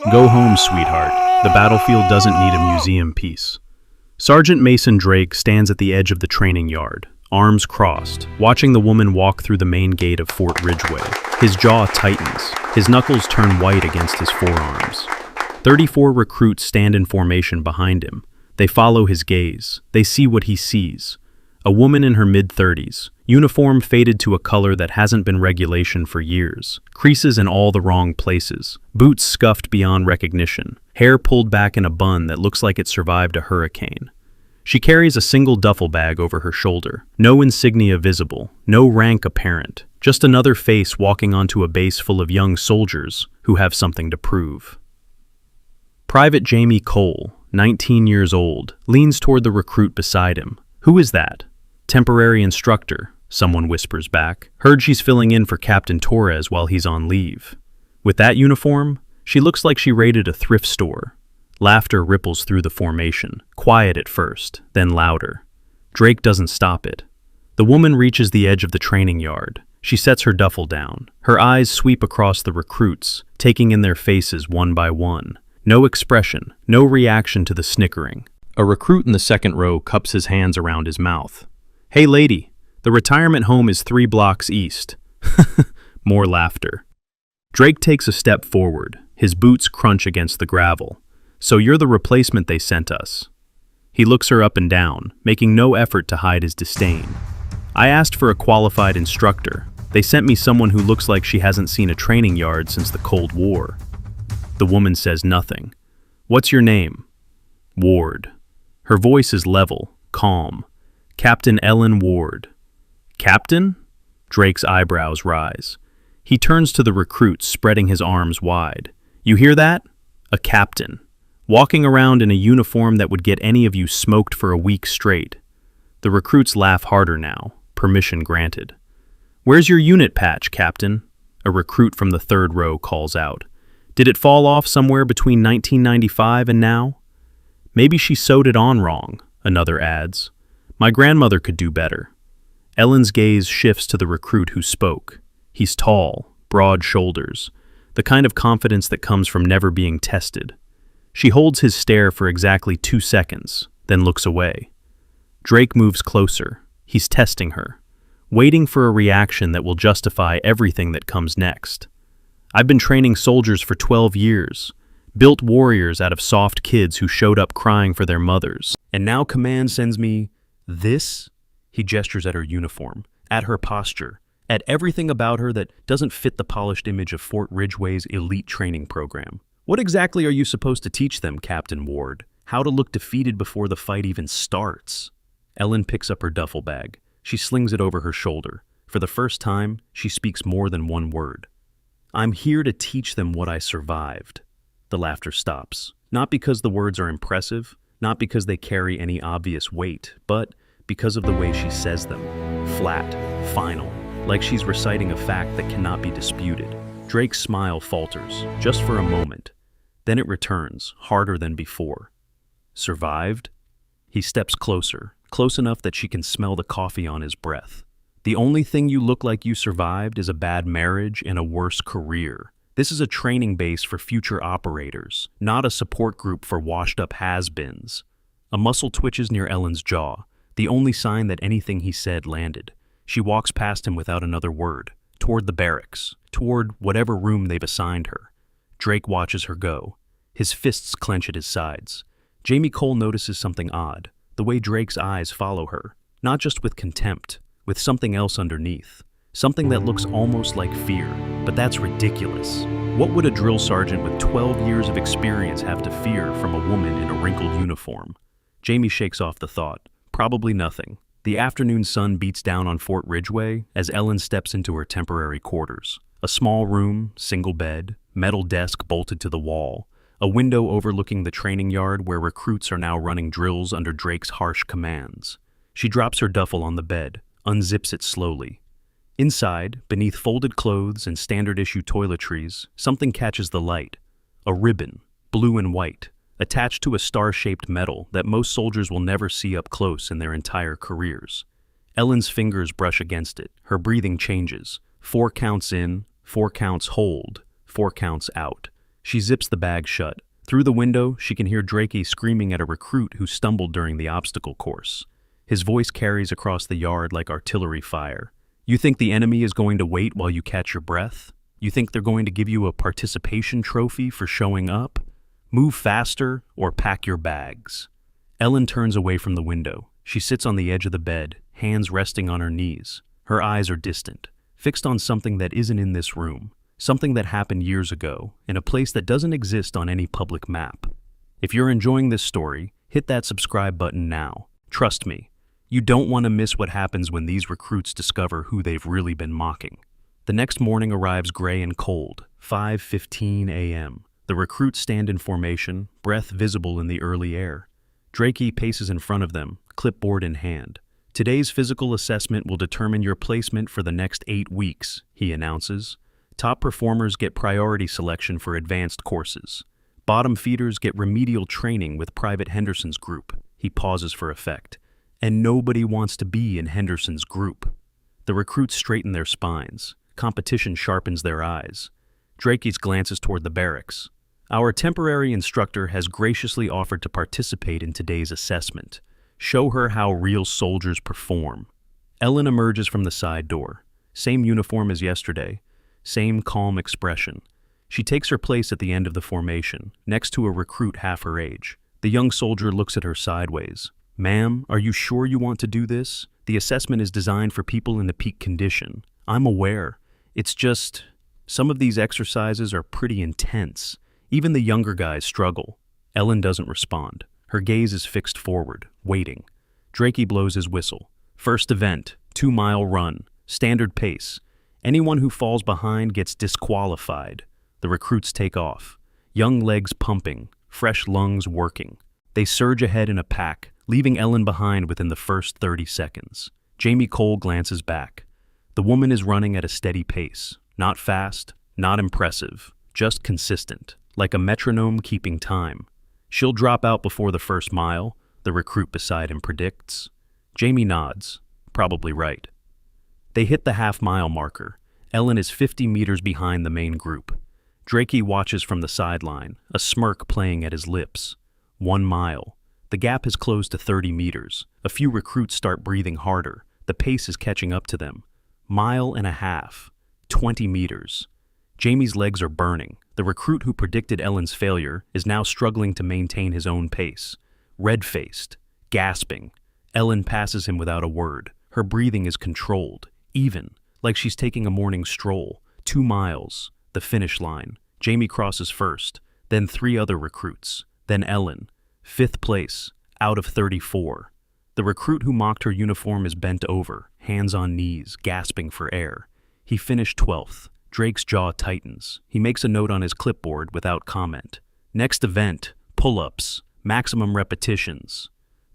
Go home, sweetheart. The battlefield doesn't need a museum piece. Sergeant Mason Drake stands at the edge of the training yard, arms crossed, watching the woman walk through the main gate of Fort Ridgeway. His jaw tightens. His knuckles turn white against his forearms. 34 recruits stand in formation behind him. They follow his gaze. They see what he sees. A woman in her mid-30s, uniform faded to a color that hasn't been regulation for years, creases in all the wrong places, boots scuffed beyond recognition, hair pulled back in a bun that looks like it survived a hurricane. She carries a single duffel bag over her shoulder, no insignia visible, no rank apparent, just another face walking onto a base full of young soldiers who have something to prove. Private Jamie Cole, 19 years old, leans toward the recruit beside him. "Who is that?" "Temporary instructor," someone whispers back. "Heard she's filling in for Captain Torres while he's on leave." With that uniform, she looks like she raided a thrift store. Laughter ripples through the formation, quiet at first, then louder. Drake doesn't stop it. The woman reaches the edge of the training yard. She sets her duffel down. Her eyes sweep across the recruits, taking in their faces one by one. No expression, no reaction to the snickering. A recruit in the second row cups his hands around his mouth. "Hey lady, the retirement home is 3 blocks east." More laughter. Drake takes a step forward. His boots crunch against the gravel. "So you're the replacement they sent us." He looks her up and down, making no effort to hide his disdain. "I asked for a qualified instructor. They sent me someone who looks like she hasn't seen a training yard since the Cold War." The woman says nothing. "What's your name?" "Ward." Her voice is level, calm. "Captain Ellen Ward." "Captain?" Drake's eyebrows rise. He turns to the recruits, spreading his arms wide. "You hear that? A captain. Walking around in a uniform that would get any of you smoked for a week straight." The recruits laugh harder now. Permission granted. "Where's your unit patch, Captain?" A recruit from the third row calls out. "Did it fall off somewhere between 1995 and now?" "Maybe she sewed it on wrong," another adds. "My grandmother could do better." Ellen's gaze shifts to the recruit who spoke. He's tall, broad shoulders, the kind of confidence that comes from never being tested. She holds his stare for exactly 2 seconds, then looks away. Drake moves closer. He's testing her, waiting for a reaction that will justify everything that comes next. "I've been training soldiers for 12 years, built warriors out of soft kids who showed up crying for their mothers. And now command sends me this?" He gestures at her uniform, at her posture, at everything about her that doesn't fit the polished image of Fort Ridgeway's elite training program. "What exactly are you supposed to teach them, Captain Ward? How to look defeated before the fight even starts?" Ellen picks up her duffel bag. She slings it over her shoulder. For the first time, she speaks more than one word. "I'm here to teach them what I survived." The laughter stops. Not because the words are impressive, not because they carry any obvious weight, but because of the way she says them. Flat, final, like she's reciting a fact that cannot be disputed. Drake's smile falters, just for a moment. Then it returns, harder than before. "Survived?" He steps closer, close enough that she can smell the coffee on his breath. "The only thing you look like you survived is a bad marriage and a worse career. This is a training base for future operators, not a support group for washed-up has-beens." A muscle twitches near Ellen's jaw, the only sign that anything he said landed. She walks past him without another word, toward the barracks, toward whatever room they've assigned her. Drake watches her go. His fists clench at his sides. Jamie Cole notices something odd, the way Drake's eyes follow her, not just with contempt, with something else underneath. Something that looks almost like fear, but that's ridiculous. What would a drill sergeant with 12 years of experience have to fear from a woman in a wrinkled uniform? Jamie shakes off the thought. Probably nothing. The afternoon sun beats down on Fort Ridgeway as Ellen steps into her temporary quarters. A small room, single bed, metal desk bolted to the wall, a window overlooking the training yard where recruits are now running drills under Drake's harsh commands. She drops her duffel on the bed, unzips it slowly. Inside, beneath folded clothes and standard-issue toiletries, something catches the light. A ribbon, blue and white, attached to a star-shaped metal that most soldiers will never see up close in their entire careers. Ellen's fingers brush against it. Her breathing changes. 4 counts in, 4 counts hold, 4 counts out. She zips the bag shut. Through the window, she can hear Drakey screaming at a recruit who stumbled during the obstacle course. His voice carries across the yard like artillery fire. You think the enemy is going to wait while you catch your breath? You think they're going to give you a participation trophy for showing up? Move faster or pack your bags. Ellen turns away from the window. She sits on the edge of the bed, hands resting on her knees. Her eyes are distant, fixed on something that isn't in this room, something that happened years ago, in a place that doesn't exist on any public map. If you're enjoying this story, hit that subscribe button now. Trust me, you don't want to miss what happens when these recruits discover who they've really been mocking. The next morning arrives gray and cold, 5:15 a.m. The recruits stand in formation, breath visible in the early air. Drakey paces in front of them, clipboard in hand. Today's physical assessment will determine your placement for the next 8 weeks, he announces. Top performers get priority selection for advanced courses. Bottom feeders get remedial training with Private Henderson's group. He pauses for effect. And nobody wants to be in Henderson's group. The recruits straighten their spines. Competition sharpens their eyes. Drakey glances toward the barracks. Our temporary instructor has graciously offered to participate in today's assessment. Show her how real soldiers perform. Ellen emerges from the side door. Same uniform as yesterday. Same calm expression. She takes her place at the end of the formation, next to a recruit half her age. The young soldier looks at her sideways. Ma'am, are you sure you want to do this? The assessment is designed for people in the peak condition. I'm aware. It's just, some of these exercises are pretty intense. Even the younger guys struggle. Ellen doesn't respond. Her gaze is fixed forward, waiting. Drakey blows his whistle. First event, 2-mile run, standard pace. Anyone who falls behind gets disqualified. The recruits take off. Young legs pumping, fresh lungs working. They surge ahead in a pack, leaving Ellen behind within the first 30 seconds. Jamie Cole glances back. The woman is running at a steady pace. Not fast, not impressive, just consistent, like a metronome keeping time. She'll drop out before the first mile, the recruit beside him predicts. Jamie nods. Probably right. They hit the half-mile marker. Ellen is 50 meters behind the main group. Drakey watches from the sideline, a smirk playing at his lips. 1 mile. The gap has closed to 30 meters. A few recruits start breathing harder. The pace is catching up to them. 1.5 miles. 20 meters. Jamie's legs are burning. The recruit who predicted Ellen's failure is now struggling to maintain his own pace. Red-faced, gasping. Ellen passes him without a word. Her breathing is controlled, even, like she's taking a morning stroll. 2 miles, the finish line. Jamie crosses first, then 3 other recruits, then Ellen. 5th place, out of 34. The recruit who mocked her uniform is bent over, hands on knees, gasping for air. He finished 12th. Drake's jaw tightens. He makes a note on his clipboard without comment. Next event, pull-ups, maximum repetitions.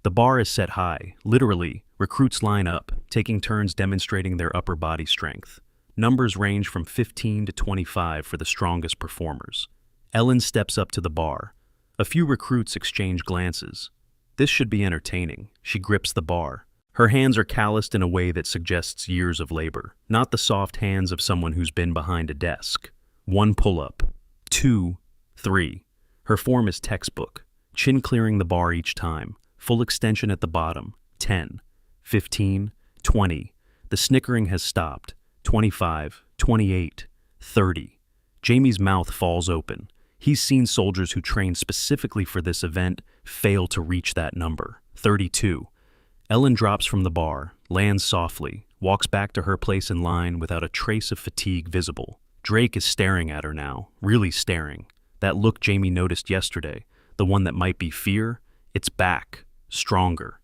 The bar is set high. Literally, recruits line up, taking turns demonstrating their upper body strength. Numbers range from 15 to 25 for the strongest performers. Ellen steps up to the bar. A few recruits exchange glances. This should be entertaining. She grips the bar. Her hands are calloused in a way that suggests years of labor, not the soft hands of someone who's been behind a desk. 1 pull-up, 2, 3. Her form is textbook, chin clearing the bar each time, full extension at the bottom, 10, 15, 20. The snickering has stopped, 25, 28, 30. Jamie's mouth falls open. He's seen soldiers who trained specifically for this event fail to reach that number, 32. Ellen drops from the bar, lands softly, walks back to her place in line without a trace of fatigue visible. Drake is staring at her now, really staring. That look Jamie noticed yesterday, the one that might be fear, it's back, stronger.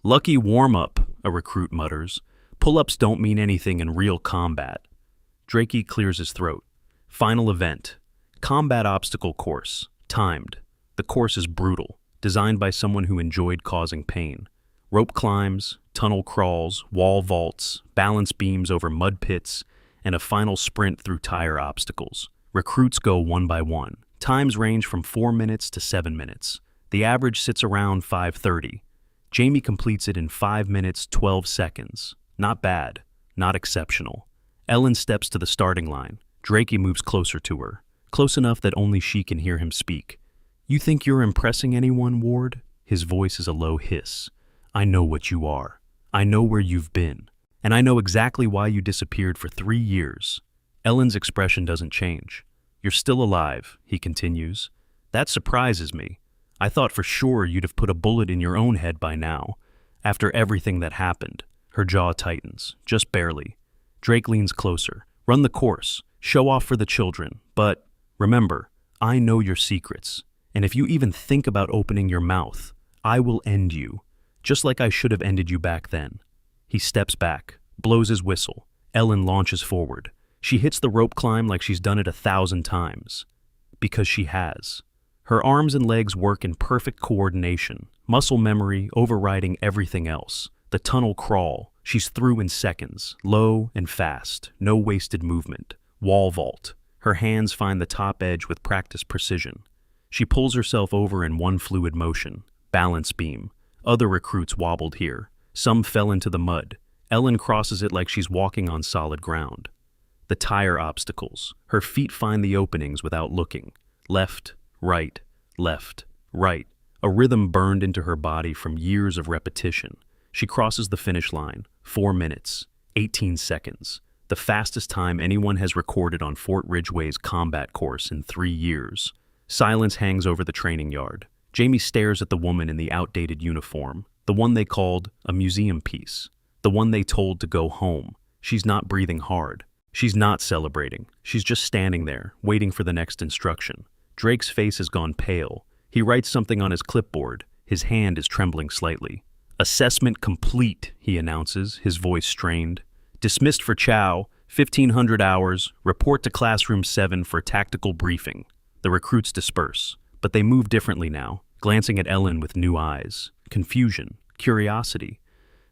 Lucky warm-up, a recruit mutters. Pull-ups don't mean anything in real combat. Drakey clears his throat. Final event. Combat obstacle course. Timed. The course is brutal, designed by someone who enjoyed causing pain. Rope climbs, tunnel crawls, wall vaults, balance beams over mud pits, and a final sprint through tire obstacles. Recruits go one by one. Times range from 4 minutes to 7 minutes. The average sits around 5:30. Jamie completes it in 5 minutes, 12 seconds. Not bad, not exceptional. Ellen steps to the starting line. Drakey moves closer to her. close enough that only she can hear him speak. "You think you're impressing anyone, Ward?" His voice is a low hiss. "I know what you are. I know where you've been. And I know exactly why you disappeared for 3 years." Ellen's expression doesn't change. "You're still alive," he continues. "That surprises me. I thought for sure you'd have put a bullet in your own head by now. After everything that happened." Her jaw tightens, just barely. Drake leans closer. "Run the course. Show off for the children. But remember, I know your secrets. And if you even think about opening your mouth, I will end you, just like I should have ended you back then." He steps back, blows his whistle. Ellen launches forward. She hits the rope climb like she's done it 1,000 times. Because she has. Her arms and legs work in perfect coordination, muscle memory overriding everything else. The tunnel crawl, she's through in seconds, low and fast, no wasted movement. Wall vault. Her hands find the top edge with practiced precision. She pulls herself over in one fluid motion. Balance beam. Other recruits wobbled here. Some fell into the mud. Ellen crosses it like she's walking on solid ground. The tire obstacles. Her feet find the openings without looking. Left, right, left, right. A rhythm burned into her body from years of repetition. She crosses the finish line. 4 minutes, 18 seconds. The fastest time anyone has recorded on Fort Ridgeway's combat course in 3 years. Silence hangs over the training yard. Jamie stares at the woman in the outdated uniform, the one they called a museum piece, the one they told to go home. She's not breathing hard. She's not celebrating. She's just standing there, waiting for the next instruction. Drake's face has gone pale. He writes something on his clipboard. His hand is trembling slightly. "Assessment complete," he announces, his voice strained. "Dismissed for chow, 1500 hours, report to classroom 7 for tactical briefing." The recruits disperse, but they move differently now, glancing at Ellen with new eyes. Confusion, curiosity,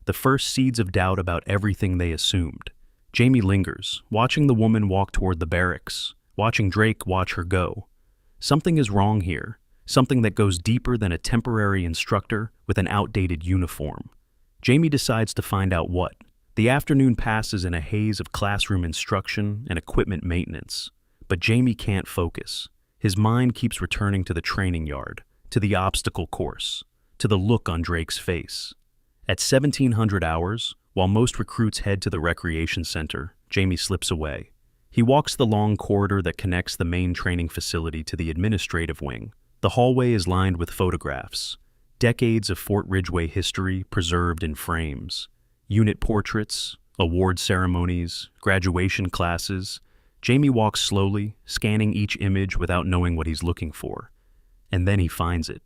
the first seeds of doubt about everything they assumed. Jamie lingers, watching the woman walk toward the barracks, watching Drake watch her go. Something is wrong here, something that goes deeper than a temporary instructor with an outdated uniform. Jamie decides to find out what. The afternoon passes in a haze of classroom instruction and equipment maintenance, but Jamie can't focus. His mind keeps returning to the training yard, to the obstacle course, to the look on Drake's face. At 1700 hours, while most recruits head to the recreation center, Jamie slips away. He walks the long corridor that connects the main training facility to the administrative wing. The hallway is lined with photographs, decades of Fort Ridgeway history preserved in frames. Unit portraits, award ceremonies, graduation classes. Jamie walks slowly, scanning each image without knowing what he's looking for. And then he finds it.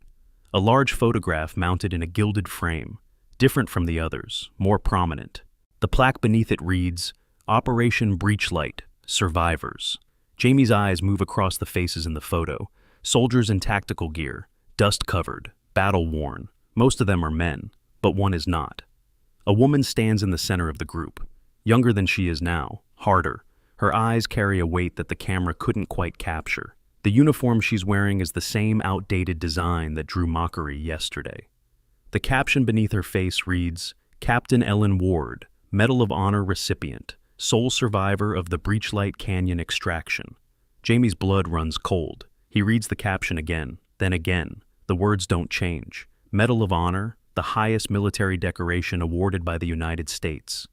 A large photograph mounted in a gilded frame, different from the others, more prominent. The plaque beneath it reads, "Operation Breachlight, Survivors." Jamie's eyes move across the faces in the photo. Soldiers in tactical gear, dust-covered, battle-worn. Most of them are men, but one is not. A woman stands in the center of the group, younger than she is now, harder. Her eyes carry a weight that the camera couldn't quite capture. The uniform she's wearing is the same outdated design that drew mockery yesterday. The caption beneath her face reads, "Captain Ellen Ward, Medal of Honor recipient, sole survivor of the Breachlight Canyon extraction." Jamie's blood runs cold. He reads the caption again, then again. The words don't change. Medal of Honor, the highest military decoration awarded by the United States.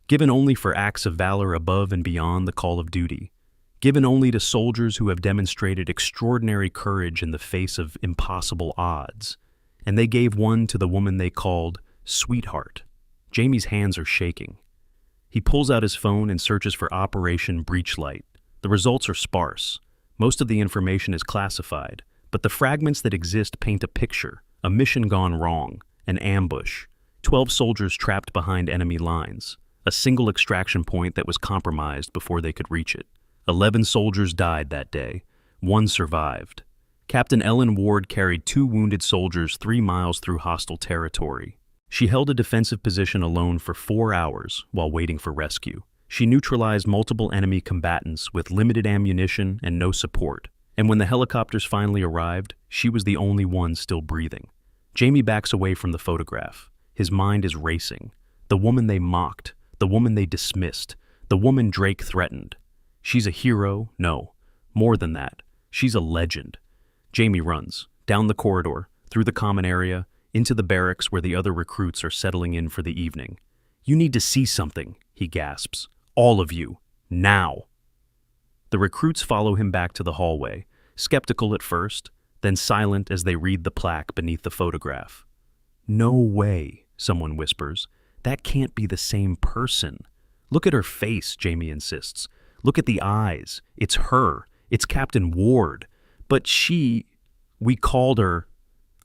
Given only for acts of valor above and beyond the call of duty. Given only to soldiers who have demonstrated extraordinary courage in the face of impossible odds. And they gave one to the woman they called Sweetheart. Jamie's hands are shaking. He pulls out his phone and searches for Operation Breachlight. The results are sparse. Most of the information is classified, but the fragments that exist paint a picture, a mission gone wrong, an ambush, 12 soldiers trapped behind enemy lines, a single extraction point that was compromised before they could reach it. 11 soldiers died that day. 1 survived. Captain Ellen Ward carried 2 wounded soldiers 3 miles through hostile territory. She held a defensive position alone for 4 hours while waiting for rescue. She neutralized multiple enemy combatants with limited ammunition and no support. And when the helicopters finally arrived, she was the only one still breathing. Jamie backs away from the photograph. His mind is racing. The woman they mocked, the woman they dismissed, the woman Drake threatened. She's a hero, no, more than that. She's a legend. Jamie runs, down the corridor, through the common area, into the barracks where the other recruits are settling in for the evening. "You need to see something," he gasps. "All of you. Now." The recruits follow him back to the hallway, skeptical at first, then silent as they read the plaque beneath the photograph. "No way," someone whispers. "That can't be the same person." "Look at her face," Jamie insists. "Look at the eyes. It's her. It's Captain Ward. But we called her."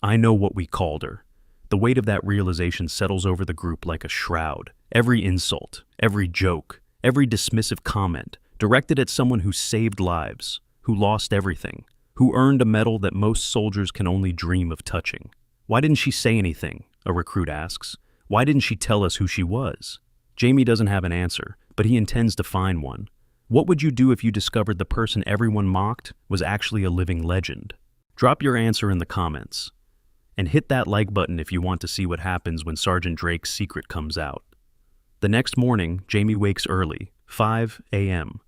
"I know what we called her." The weight of that realization settles over the group like a shroud. Every insult, every joke, every dismissive comment, directed at someone who saved lives, who lost everything, who earned a medal that most soldiers can only dream of touching. "Why didn't she say anything?" a recruit asks. "Why didn't she tell us who she was?" Jamie doesn't have an answer, but he intends to find one. What would you do if you discovered the person everyone mocked was actually a living legend? Drop your answer in the comments. And hit that like button if you want to see what happens when Sergeant Drake's secret comes out. The next morning, Jamie wakes early, 5 a.m.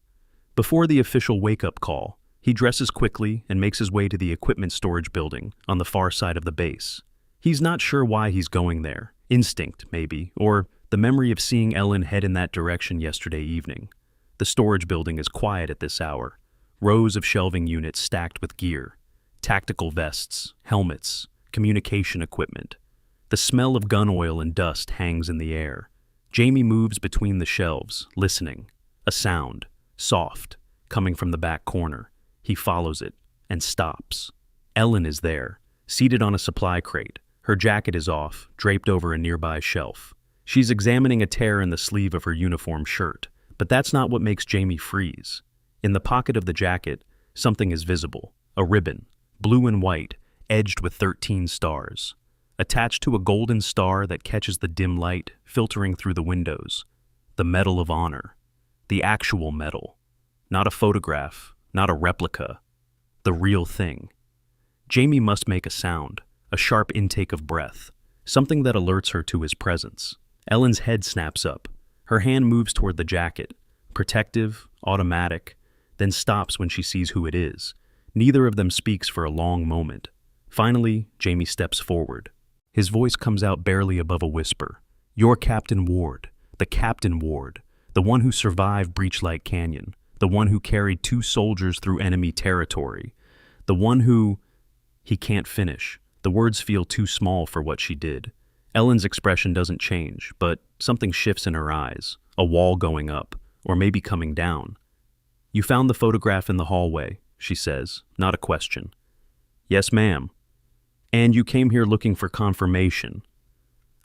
Before the official wake-up call, he dresses quickly and makes his way to the equipment storage building on the far side of the base. He's not sure why he's going there. Instinct, maybe, or the memory of seeing Ellen head in that direction yesterday evening. The storage building is quiet at this hour. Rows of shelving units stacked with gear. Tactical vests, helmets, communication equipment. The smell of gun oil and dust hangs in the air. Jamie moves between the shelves, listening. A sound, soft, coming from the back corner. He follows it and stops. Ellen is there, seated on a supply crate. Her jacket is off, draped over a nearby shelf. She's examining a tear in the sleeve of her uniform shirt, but that's not what makes Jamie freeze. In the pocket of the jacket, something is visible. A ribbon, blue and white, edged with 13 stars. Attached to a golden star that catches the dim light filtering through the windows. The Medal of Honor. The actual medal. Not a photograph, not a replica. The real thing. Jamie must make a sound, a sharp intake of breath, something that alerts her to his presence. Ellen's head snaps up. Her hand moves toward the jacket, protective, automatic, then stops when she sees who it is. Neither of them speaks for a long moment. Finally, Jamie steps forward. His voice comes out barely above a whisper. "You're Captain Ward, the Captain Ward, the one who survived Breachlight Canyon, the one who carried 2 soldiers through enemy territory, the one who—" He can't finish. The words feel too small for what she did. Ellen's expression doesn't change, but something shifts in her eyes, a wall going up, or maybe coming down. "You found the photograph in the hallway," she says, not a question. "Yes, ma'am." "And you came here looking for confirmation."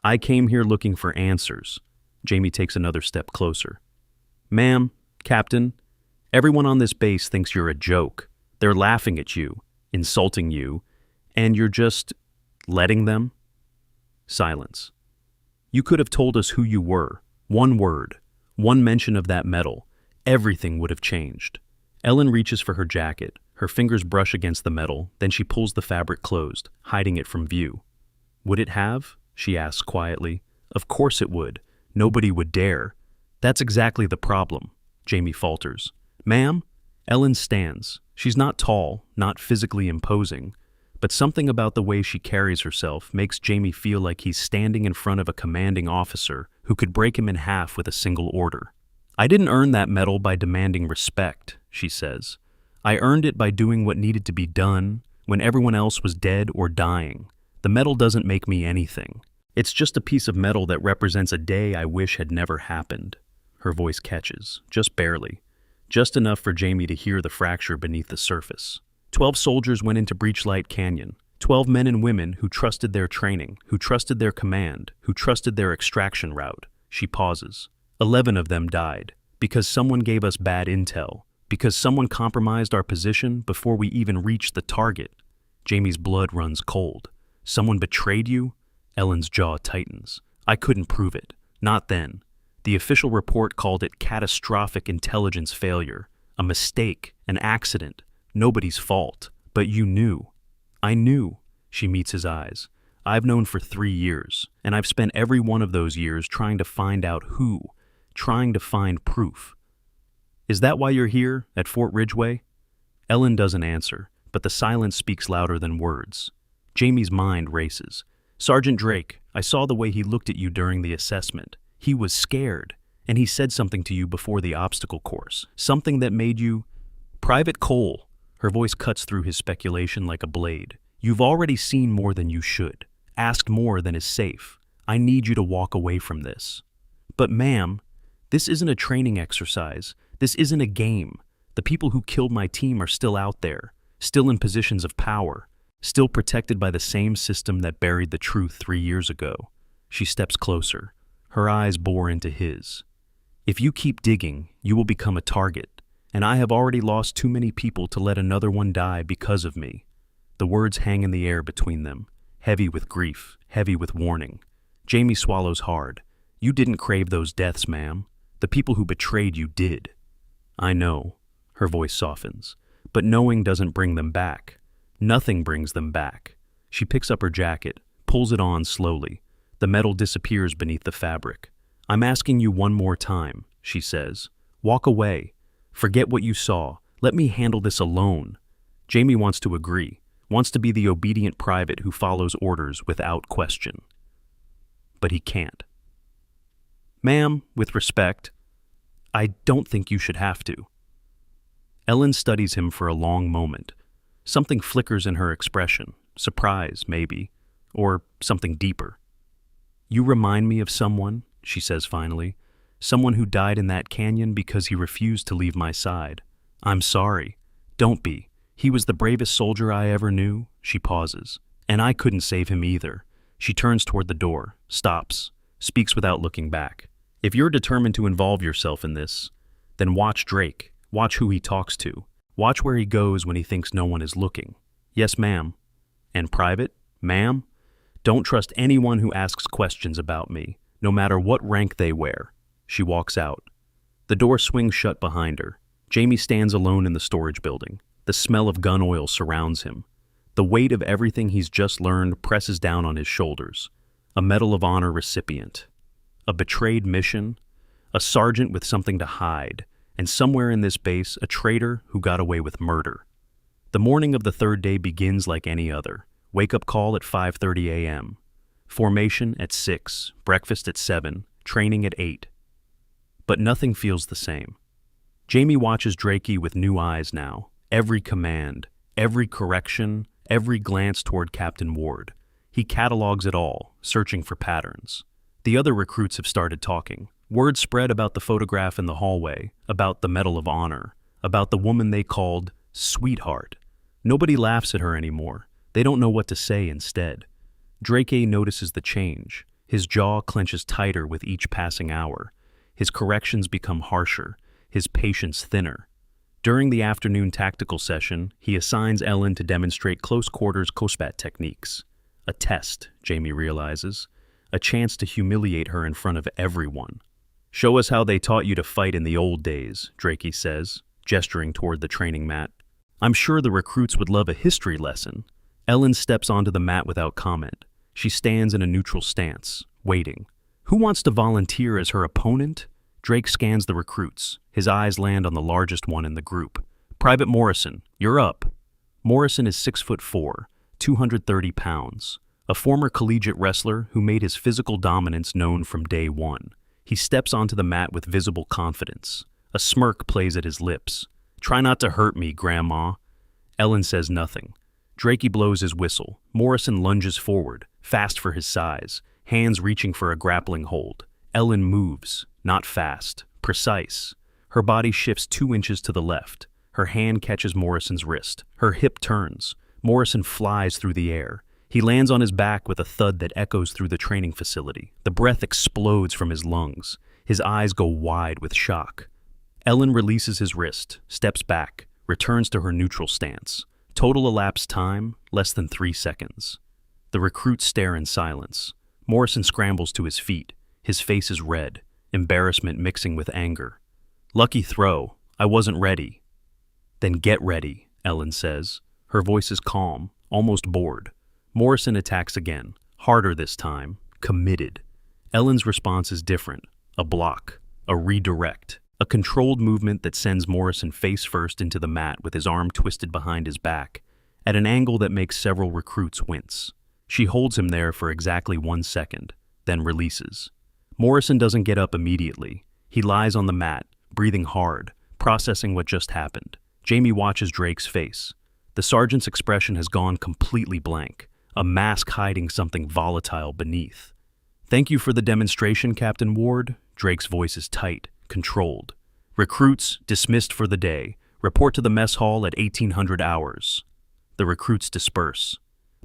"I came here looking for answers." Jamie takes another step closer. "Ma'am, Captain, everyone on this base thinks you're a joke. They're laughing at you, insulting you, and you're just letting them?" Silence. "You could have told us who you were. One word, one mention of that medal. Everything would have changed." Ellen reaches for her jacket. Her fingers brush against the metal, then she pulls the fabric closed, hiding it from view. "Would it have?" she asks quietly. "Of course it would. Nobody would dare." "That's exactly the problem," Jamie falters. "Ma'am?" Ellen stands. She's not tall, not physically imposing, but something about the way she carries herself makes Jamie feel like he's standing in front of a commanding officer who could break him in half with a single order. "I didn't earn that medal by demanding respect," she says. "I earned it by doing what needed to be done when everyone else was dead or dying. The medal doesn't make me anything. It's just a piece of metal that represents a day I wish had never happened." Her voice catches, just barely, just enough for Jamie to hear the fracture beneath the surface. 12 soldiers went into Breachlight Canyon. 12 men and women who trusted their training, who trusted their command, who trusted their extraction route. She pauses. 11 of them died because someone gave us bad intel, because someone compromised our position before we even reached the target. Jamie's blood runs cold. "Someone betrayed you?" Ellen's jaw tightens. "I couldn't prove it. Not then. The official report called it catastrophic intelligence failure, a mistake, an accident, nobody's fault. But you knew." "I knew." She meets his eyes. "I've known for 3 years, and I've spent every one of those years trying to find out who, trying to find proof." "Is that why you're here, at Fort Ridgeway?" Ellen doesn't answer, but the silence speaks louder than words. Jamie's mind races. Sergeant Drake, I saw the way he looked at you during the assessment. He was scared, and he said something to you before the obstacle course. Something that made you... Private Cole. Her voice cuts through his speculation like a blade. You've already seen more than you should. Asked more than is safe. I need you to walk away from this. But ma'am, this isn't a training exercise. This isn't a game. The people who killed my team are still out there, still in positions of power, still protected by the same system that buried the truth 3 years ago. She steps closer. Her eyes bore into his. If you keep digging, you will become a target, and I have already lost too many people to let another one die because of me. The words hang in the air between them, heavy with grief, heavy with warning. Jamie swallows hard. You didn't crave those deaths, ma'am. The people who betrayed you did. I know. Her voice softens. But knowing doesn't bring them back. Nothing brings them back. She picks up her jacket, pulls it on slowly. The metal disappears beneath the fabric. I'm asking you one more time, she says. Walk away. Forget what you saw. Let me handle this alone. Jamie wants to agree, wants to be the obedient private who follows orders without question. But he can't. Ma'am, with respect, I don't think you should have to. Ellen studies him for a long moment. Something flickers in her expression, surprise, maybe, or something deeper. You remind me of someone, she says finally, someone who died in that canyon because he refused to leave my side. I'm sorry. Don't be. He was the bravest soldier I ever knew. She pauses. And I couldn't save him either. She turns toward the door, stops, speaks without looking back. If you're determined to involve yourself in this, then watch Drake. Watch who he talks to. Watch where he goes when he thinks no one is looking. Yes, ma'am. And private, ma'am? Don't trust anyone who asks questions about me, no matter what rank they wear. She walks out. The door swings shut behind her. Jamie stands alone in the storage building. The smell of gun oil surrounds him. The weight of everything he's just learned presses down on his shoulders. A Medal of Honor recipient. A betrayed mission. A sergeant with something to hide. And somewhere in this base, a traitor who got away with murder. The morning of the third day begins like any other. Wake-up call at 5:30 a.m. Formation at 6, breakfast at 7, training at 8. But nothing feels the same. Jamie watches Drakey with new eyes now. Every command, every correction, every glance toward Captain Ward. He catalogs it all, searching for patterns. The other recruits have started talking. Word spread about the photograph in the hallway, about the Medal of Honor, about the woman they called Sweetheart. Nobody laughs at her anymore. They don't know what to say instead. Drakey notices the change. His jaw clenches tighter with each passing hour. His corrections become harsher, his patience thinner. During the afternoon tactical session, he assigns Ellen to demonstrate close-quarters combat techniques. A test, Jamie realizes. A chance to humiliate her in front of everyone. Show us how they taught you to fight in the old days, Drakey says, gesturing toward the training mat. I'm sure the recruits would love a history lesson. Ellen steps onto the mat without comment. She stands in a neutral stance, waiting. Who wants to volunteer as her opponent? Drake scans the recruits. His eyes land on the largest one in the group. Private Morrison, you're up. Morrison is 6'4", 230 pounds. A former collegiate wrestler who made his physical dominance known from day one. He steps onto the mat with visible confidence. A smirk plays at his lips. Try not to hurt me, Grandma. Ellen says nothing. Drakey blows his whistle. Morrison lunges forward, fast for his size, hands reaching for a grappling hold. Ellen moves, not fast, precise. Her body shifts 2 inches to the left. Her hand catches Morrison's wrist. Her hip turns. Morrison flies through the air. He lands on his back with a thud that echoes through the training facility. The breath explodes from his lungs. His eyes go wide with shock. Ellen releases his wrist, steps back, returns to her neutral stance. Total elapsed time, less than 3 seconds. The recruits stare in silence. Morrison scrambles to his feet. His face is red, embarrassment mixing with anger. Lucky throw. I wasn't ready. Then get ready, Ellen says. Her voice is calm, almost bored. Morrison attacks again, harder this time, committed. Ellen's response is different, a block, a redirect. A controlled movement that sends Morrison face first into the mat with his arm twisted behind his back, at an angle that makes several recruits wince. She holds him there for exactly 1 second, then releases. Morrison doesn't get up immediately. He lies on the mat, breathing hard, processing what just happened. Jamie watches Drake's face. The sergeant's expression has gone completely blank, a mask hiding something volatile beneath. "Thank you for the demonstration, Captain Ward." Drake's voice is tight, controlled. "Recruits dismissed for the day. Report to the mess hall at 1800 hours. The recruits disperse,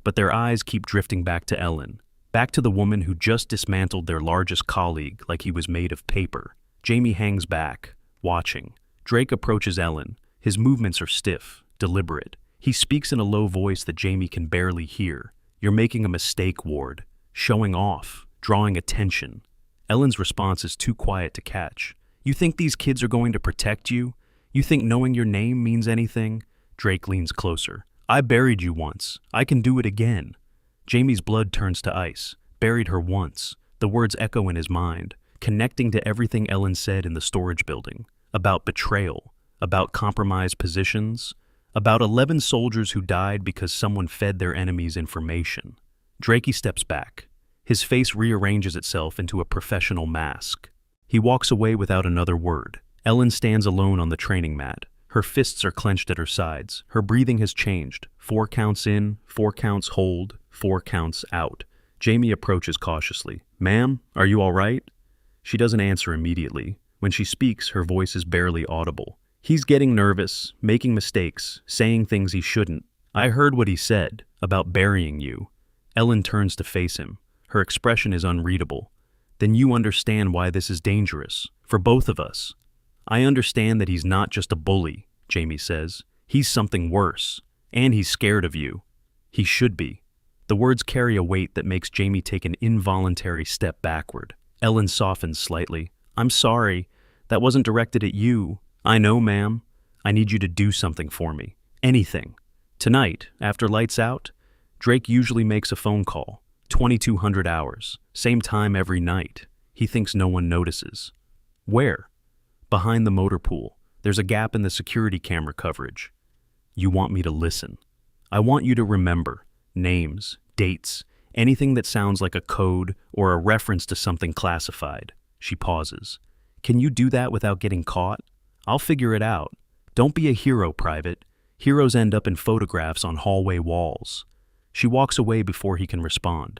but their eyes keep drifting back to Ellen, back to the woman who just dismantled their largest colleague like he was made of paper. Jamie hangs back, watching. Drake approaches Ellen. His movements are stiff, deliberate. He speaks in a low voice that Jamie can barely hear. "You're making a mistake, Ward. Showing off, drawing attention." Ellen's response is too quiet to catch. "You think these kids are going to protect you? You think knowing your name means anything?" Drake leans closer. "I buried you once. I can do it again." Jamie's blood turns to ice. Buried her once. The words echo in his mind, connecting to everything Ellen said in the storage building. About betrayal, about compromised positions, about 11 soldiers who died because someone fed their enemies information. Drakey steps back. His face rearranges itself into a professional mask. He walks away without another word. Ellen stands alone on the training mat. Her fists are clenched at her sides. Her breathing has changed. 4 counts in, 4 counts hold, 4 counts out. Jamie approaches cautiously. "Ma'am, are you all right?" She doesn't answer immediately. When she speaks, her voice is barely audible. "He's getting nervous, making mistakes, saying things he shouldn't. I heard what he said about burying you." Ellen turns to face him. Her expression is unreadable. "Then you understand why this is dangerous, for both of us." "I understand that he's not just a bully," Jamie says. "He's something worse, and he's scared of you." "He should be." The words carry a weight that makes Jamie take an involuntary step backward. Ellen softens slightly. "I'm sorry. That wasn't directed at you." "I know, ma'am. I need you to do something for me. Anything." Tonight, after lights out, Drake usually makes a phone call. 2200 hours. Same time every night. He thinks no one notices. Where? Behind the motor pool. There's a gap in the security camera coverage. "You want me to listen. I want you to remember. Names, dates, anything that sounds like a code or a reference to something classified." She pauses. "Can you do that without getting caught? I'll figure it out. Don't be a hero, Private. Heroes end up in photographs on hallway walls." She walks away before he can respond.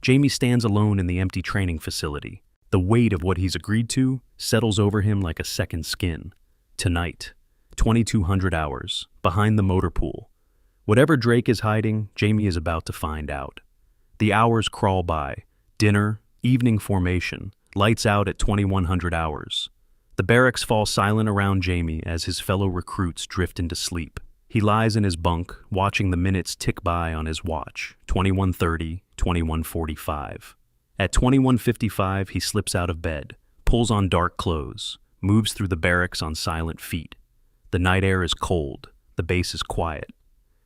Jamie stands alone in the empty training facility. The weight of what he's agreed to settles over him like a second skin. Tonight, 2200 hours, behind the motor pool. Whatever Drake is hiding, Jamie is about to find out. The hours crawl by. Dinner, evening formation, lights out at 2100 hours. The barracks fall silent around Jamie as his fellow recruits drift into sleep. He lies in his bunk, watching the minutes tick by on his watch. 21:30, 21:45. At 21:55, he slips out of bed, pulls on dark clothes, moves through the barracks on silent feet. The night air is cold. The base is quiet.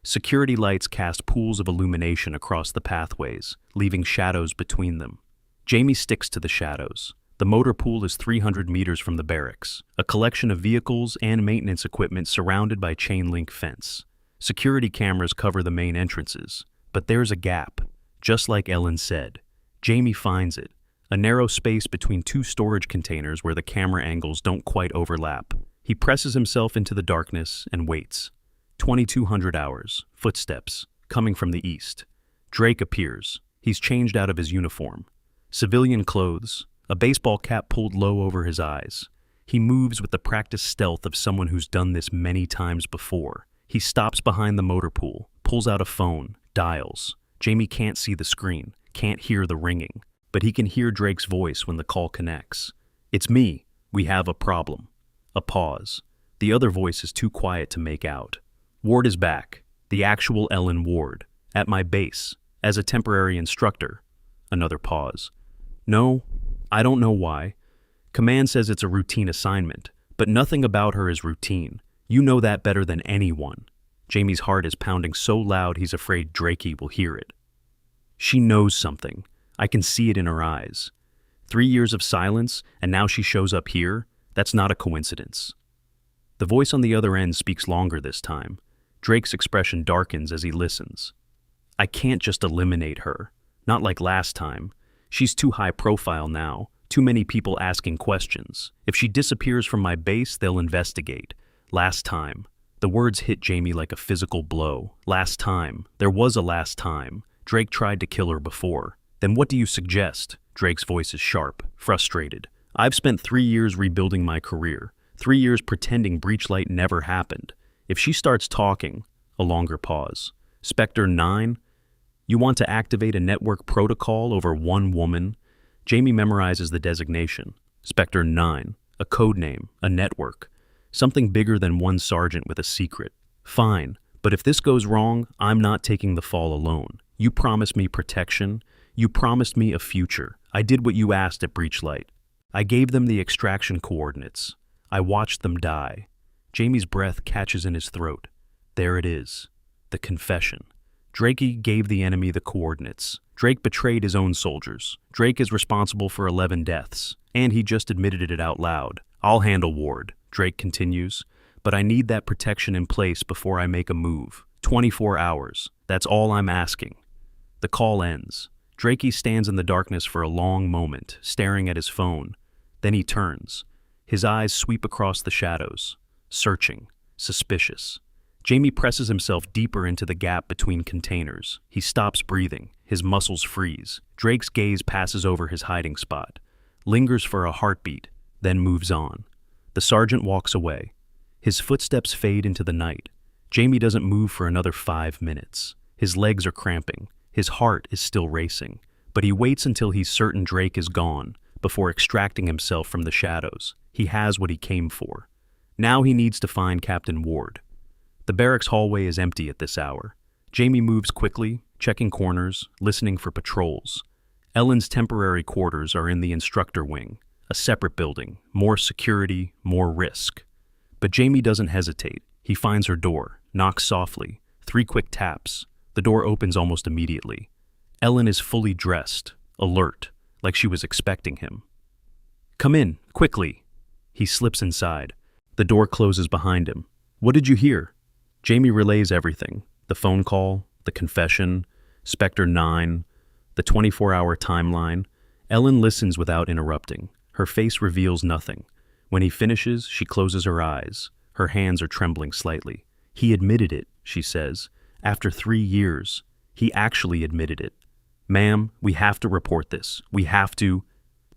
Security lights cast pools of illumination across the pathways, leaving shadows between them. Jamie sticks to the shadows. The motor pool is 300 meters from the barracks, a collection of vehicles and maintenance equipment surrounded by chain-link fence. Security cameras cover the main entrances, but there's a gap. Just like Ellen said, Jamie finds it, a narrow space between 2 storage containers where the camera angles don't quite overlap. He presses himself into the darkness and waits. 2200 hours, footsteps, coming from the east. Drake appears. He's changed out of his uniform. Civilian clothes, a baseball cap pulled low over his eyes. He moves with the practiced stealth of someone who's done this many times before. He stops behind the motor pool, pulls out a phone, dials. Jamie can't see the screen, can't hear the ringing, but he can hear Drake's voice when the call connects. "It's me. We have a problem." A pause. The other voice is too quiet to make out. "Ward is back. The actual Ellen Ward. At my base. As a temporary instructor." Another pause. "No, I don't know why. Command says it's a routine assignment, but nothing about her is routine. You know that better than anyone." Jamie's heart is pounding so loud he's afraid Drakey will hear it. She knows something. I can see it in her eyes. 3 years of silence, and now she shows up here. That's not a coincidence. The voice on the other end speaks longer this time. Drake's expression darkens as he listens. I can't just eliminate her. Not like last time. She's too high profile now. Too many people asking questions. If she disappears from my base, they'll investigate. Last time. The words hit Jamie like a physical blow. Last time. There was a last time. Drake tried to kill her before. Then what do you suggest? Drake's voice is sharp, frustrated. I've spent 3 years rebuilding my career. 3 years pretending Breachlight never happened. If she starts talking, a longer pause. Spectre 9? You want to activate a network protocol over one woman? Jamie memorizes the designation. Spectre 9. A code name, a network. Something bigger than one sergeant with a secret. Fine, but if this goes wrong, I'm not taking the fall alone. You promised me protection. You promised me a future. I did what you asked at Breachlight. I gave them the extraction coordinates. I watched them die. Jamie's breath catches in his throat. There it is. The confession. Drake gave the enemy the coordinates. Drake betrayed his own soldiers. Drake is responsible for 11 deaths, and he just admitted it out loud. I'll handle Ward, Drake continues, but I need that protection in place before I make a move. 24 hours. That's all I'm asking. The call ends. Drake stands in the darkness for a long moment, staring at his phone. Then he turns. His eyes sweep across the shadows. Searching. Suspicious. Jamie presses himself deeper into the gap between containers. He stops breathing. His muscles freeze. Drake's gaze passes over his hiding spot, lingers for a heartbeat, then moves on. The sergeant walks away. His footsteps fade into the night. Jamie doesn't move for another 5 minutes. His legs are cramping. His heart is still racing. But he waits until he's certain Drake is gone before extracting himself from the shadows. He has what he came for. Now he needs to find Captain Ward. The barracks hallway is empty at this hour. Jamie moves quickly, checking corners, listening for patrols. Ellen's temporary quarters are in the instructor wing, a separate building, more security, more risk. But Jamie doesn't hesitate. He finds her door, knocks softly, 3 quick taps. The door opens almost immediately. Ellen is fully dressed, alert, like she was expecting him. Come in, quickly. He slips inside. The door closes behind him. What did you hear? Jamie relays everything. The phone call, the confession, Spectre 9, the 24-hour timeline. Ellen listens without interrupting. Her face reveals nothing. When he finishes, she closes her eyes. Her hands are trembling slightly. He admitted it, she says. After 3 years, he actually admitted it. Ma'am, we have to report this. We have to...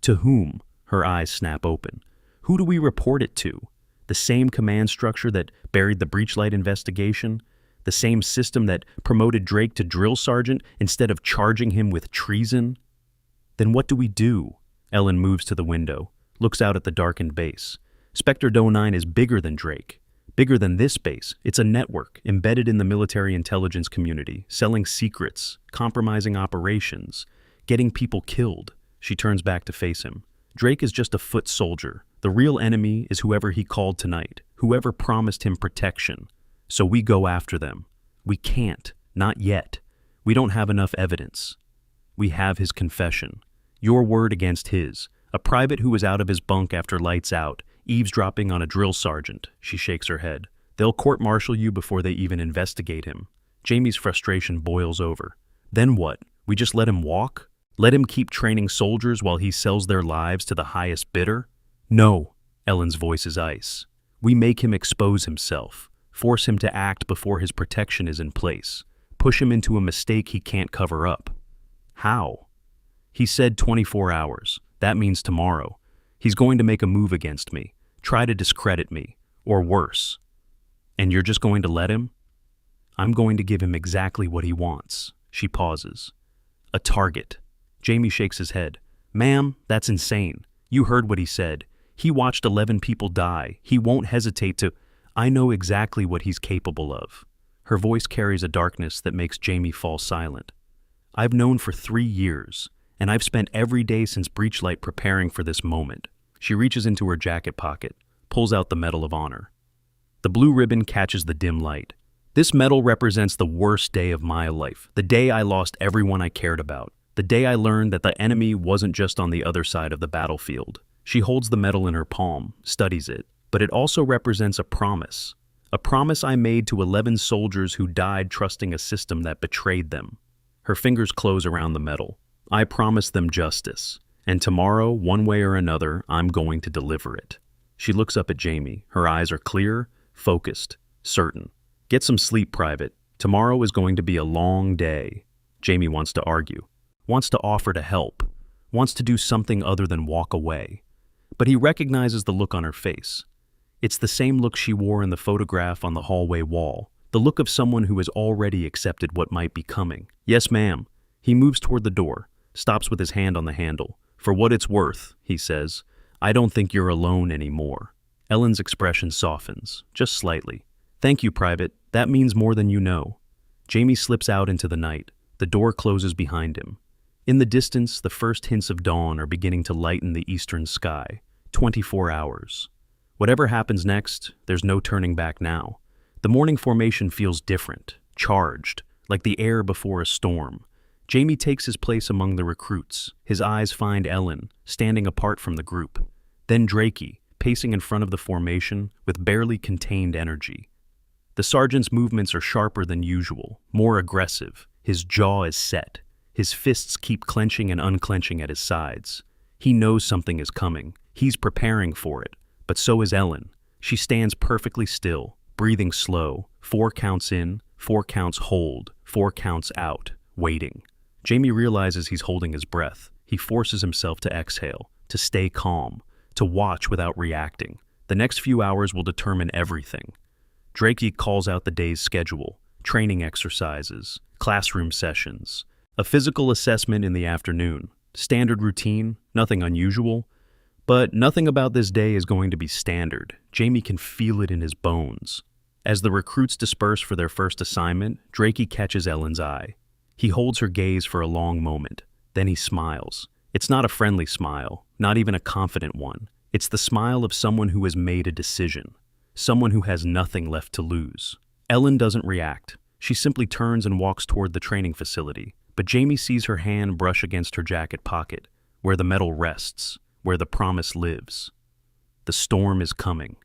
To whom? Her eyes snap open. Who do we report it to? The same command structure that buried the Breachlight investigation? The same system that promoted Drake to drill sergeant instead of charging him with treason? Then what do we do? Ellen moves to the window, looks out at the darkened base. Spectre 09 is bigger than Drake. Bigger than this base. It's a network embedded in the military intelligence community, selling secrets, compromising operations, getting people killed. She turns back to face him. Drake is just a foot soldier. The real enemy is whoever he called tonight, whoever promised him protection. So we go after them. We can't, not yet. We don't have enough evidence. We have his confession. Your word against his. A private who was out of his bunk after lights out, eavesdropping on a drill sergeant. She shakes her head. They'll court-martial you before they even investigate him. Jamie's frustration boils over. Then what? We just let him walk? Let him keep training soldiers while he sells their lives to the highest bidder? No, Ellen's voice is ice. We make him expose himself, force him to act before his protection is in place, push him into a mistake he can't cover up. How? He said 24 hours. That means tomorrow. He's going to make a move against me, try to discredit me, or worse. And you're just going to let him? I'm going to give him exactly what he wants. She pauses. A target. Jamie shakes his head. Ma'am, that's insane. You heard what he said. He watched 11 people die. He won't hesitate to... I know exactly what he's capable of. Her voice carries a darkness that makes Jamie fall silent. I've known for 3 years, and I've spent every day since Breachlight preparing for this moment. She reaches into her jacket pocket, pulls out the Medal of Honor. The blue ribbon catches the dim light. This medal represents the worst day of my life, the day I lost everyone I cared about, the day I learned that the enemy wasn't just on the other side of the battlefield. She holds the medal in her palm, studies it, but it also represents a promise. A promise I made to 11 soldiers who died trusting a system that betrayed them. Her fingers close around the medal. I promised them justice, and tomorrow, one way or another, I'm going to deliver it. She looks up at Jamie. Her eyes are clear, focused, certain. Get some sleep, Private. Tomorrow is going to be a long day. Jamie wants to argue, wants to offer to help, wants to do something other than walk away. But he recognizes the look on her face. It's the same look she wore in the photograph on the hallway wall, the look of someone who has already accepted what might be coming. Yes, ma'am. He moves toward the door, stops with his hand on the handle. For what it's worth, he says, I don't think you're alone anymore. Ellen's expression softens, just slightly. Thank you, Private. That means more than you know. Jamie slips out into the night. The door closes behind him. In the distance, the first hints of dawn are beginning to lighten the eastern sky. 24 hours. Whatever happens next, there's no turning back now. The morning formation feels different, charged, like the air before a storm. Jamie takes his place among the recruits. His eyes find Ellen, standing apart from the group. Then Drakey, pacing in front of the formation with barely contained energy. The sergeant's movements are sharper than usual, more aggressive. His jaw is set. His fists keep clenching and unclenching at his sides. He knows something is coming. He's preparing for it. But so is Ellen. She stands perfectly still, breathing slow. 4 counts in, 4 counts hold, 4 counts out, waiting. Jamie realizes he's holding his breath. He forces himself to exhale, to stay calm, to watch without reacting. The next few hours will determine everything. Drakey calls out the day's schedule, training exercises, classroom sessions, a physical assessment in the afternoon. Standard routine, nothing unusual. But nothing about this day is going to be standard. Jamie can feel it in his bones. As the recruits disperse for their first assignment, Drakey catches Ellen's eye. He holds her gaze for a long moment. Then he smiles. It's not a friendly smile, not even a confident one. It's the smile of someone who has made a decision, someone who has nothing left to lose. Ellen doesn't react. She simply turns and walks toward the training facility. But Jamie sees her hand brush against her jacket pocket, where the medal rests, where the promise lives. The storm is coming.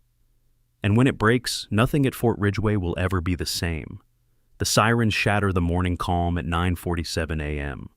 And when it breaks, nothing at Fort Ridgeway will ever be the same. The sirens shatter the morning calm at 9:47 a.m.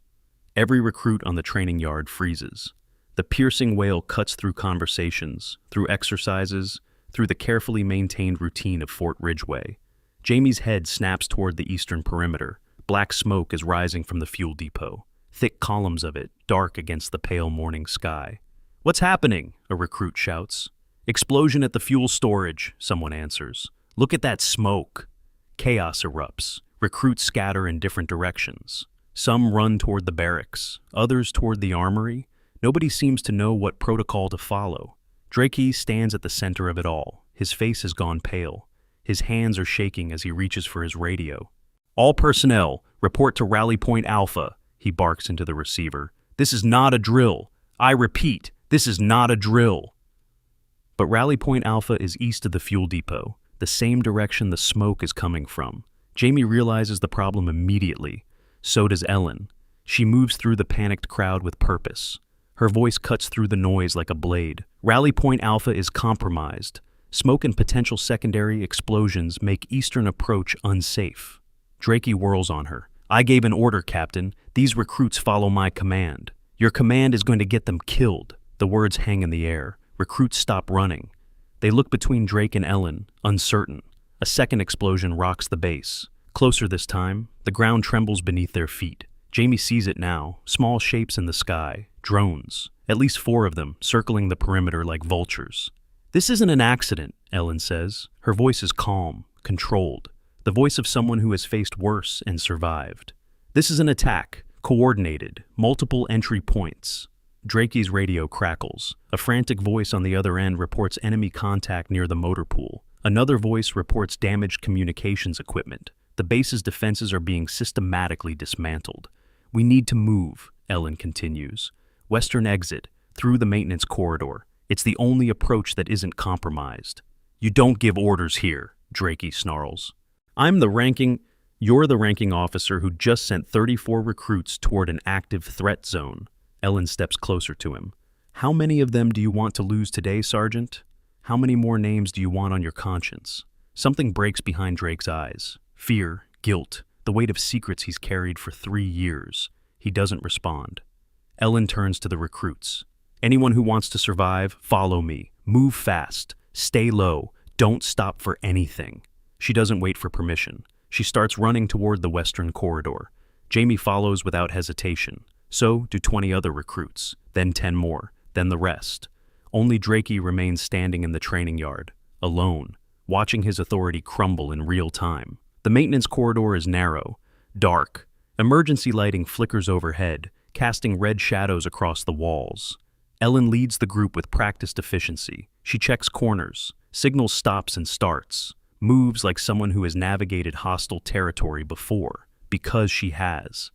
Every recruit on the training yard freezes. The piercing wail cuts through conversations, through exercises, through the carefully maintained routine of Fort Ridgeway. Jamie's head snaps toward the eastern perimeter. Black smoke is rising from the fuel depot, thick columns of it, dark against the pale morning sky. What's happening? A recruit shouts. Explosion at the fuel storage, someone answers. Look at that smoke. Chaos erupts. Recruits scatter in different directions. Some run toward the barracks, others toward the armory. Nobody seems to know what protocol to follow. Drakey stands at the center of it all. His face has gone pale. His hands are shaking as he reaches for his radio. All personnel, report to Rally Point Alpha, he barks into the receiver. This is not a drill. I repeat, this is not a drill. But Rally Point Alpha is east of the fuel depot, the same direction the smoke is coming from. Jamie realizes the problem immediately. So does Ellen. She moves through the panicked crowd with purpose. Her voice cuts through the noise like a blade. Rally Point Alpha is compromised. Smoke and potential secondary explosions make eastern approach unsafe. Drakey whirls on her. I gave an order, Captain. These recruits follow my command. Your command is going to get them killed. The words hang in the air. Recruits stop running. They look between Drake and Ellen, uncertain. A second explosion rocks the base. Closer this time, the ground trembles beneath their feet. Jamie sees it now, small shapes in the sky, drones, at least 4 of them, circling the perimeter like vultures. This isn't an accident, Ellen says. Her voice is calm, controlled, the voice of someone who has faced worse and survived. This is an attack, coordinated, multiple entry points. Drakey's radio crackles. A frantic voice on the other end reports enemy contact near the motor pool. Another voice reports damaged communications equipment. The base's defenses are being systematically dismantled. We need to move, Ellen continues. Western exit, through the maintenance corridor. It's the only approach that isn't compromised. You don't give orders here, Drakey snarls. You're the ranking officer who just sent 34 recruits toward an active threat zone. Ellen steps closer to him. How many of them do you want to lose today, Sergeant? How many more names do you want on your conscience? Something breaks behind Drake's eyes. Fear, guilt, the weight of secrets he's carried for 3 years. He doesn't respond. Ellen turns to the recruits. Anyone who wants to survive, follow me. Move fast. Stay low. Don't stop for anything. She doesn't wait for permission. She starts running toward the western corridor. Jamie follows without hesitation. So do 20 other recruits, then 10 more, then the rest. Only Drakey remains standing in the training yard, alone, watching his authority crumble in real time. The maintenance corridor is narrow, dark. Emergency lighting flickers overhead, casting red shadows across the walls. Ellen leads the group with practiced efficiency. She checks corners, signals stops and starts, moves like someone who has navigated hostile territory before, because she has.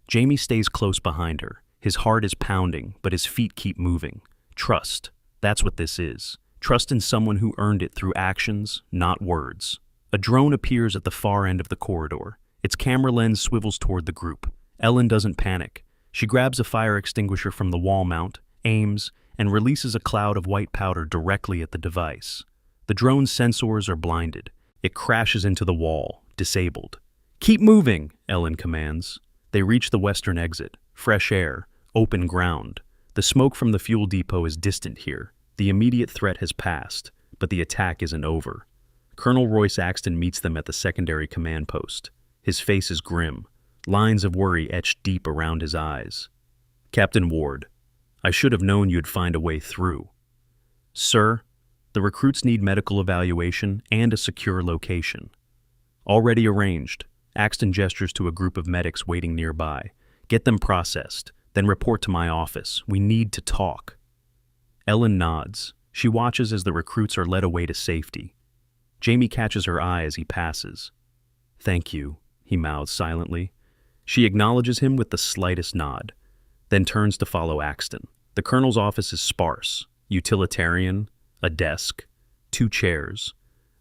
Jamie stays close behind her. His heart is pounding, but his feet keep moving. Trust. That's what this is. Trust in someone who earned it through actions, not words. A drone appears at the far end of the corridor. Its camera lens swivels toward the group. Ellen doesn't panic. She grabs a fire extinguisher from the wall mount, aims, and releases a cloud of white powder directly at the device. The drone's sensors are blinded. It crashes into the wall, disabled. "Keep moving," Ellen commands. They reach the western exit. Fresh air, open ground. The smoke from the fuel depot is distant here. The immediate threat has passed, but the attack isn't over. Colonel Royce Axton meets them at the secondary command post. His face is grim, lines of worry etched deep around his eyes. "Captain Ward, I should have known you'd find a way through." "Sir, the recruits need medical evaluation and a secure location." "Already arranged." Axton gestures to a group of medics waiting nearby. "Get them processed, then report to my office. We need to talk." Ellen nods. She watches as the recruits are led away to safety. Jamie catches her eye as he passes. "Thank you," he mouths silently. She acknowledges him with the slightest nod, then turns to follow Axton. The colonel's office is sparse, utilitarian, a desk, 2 chairs,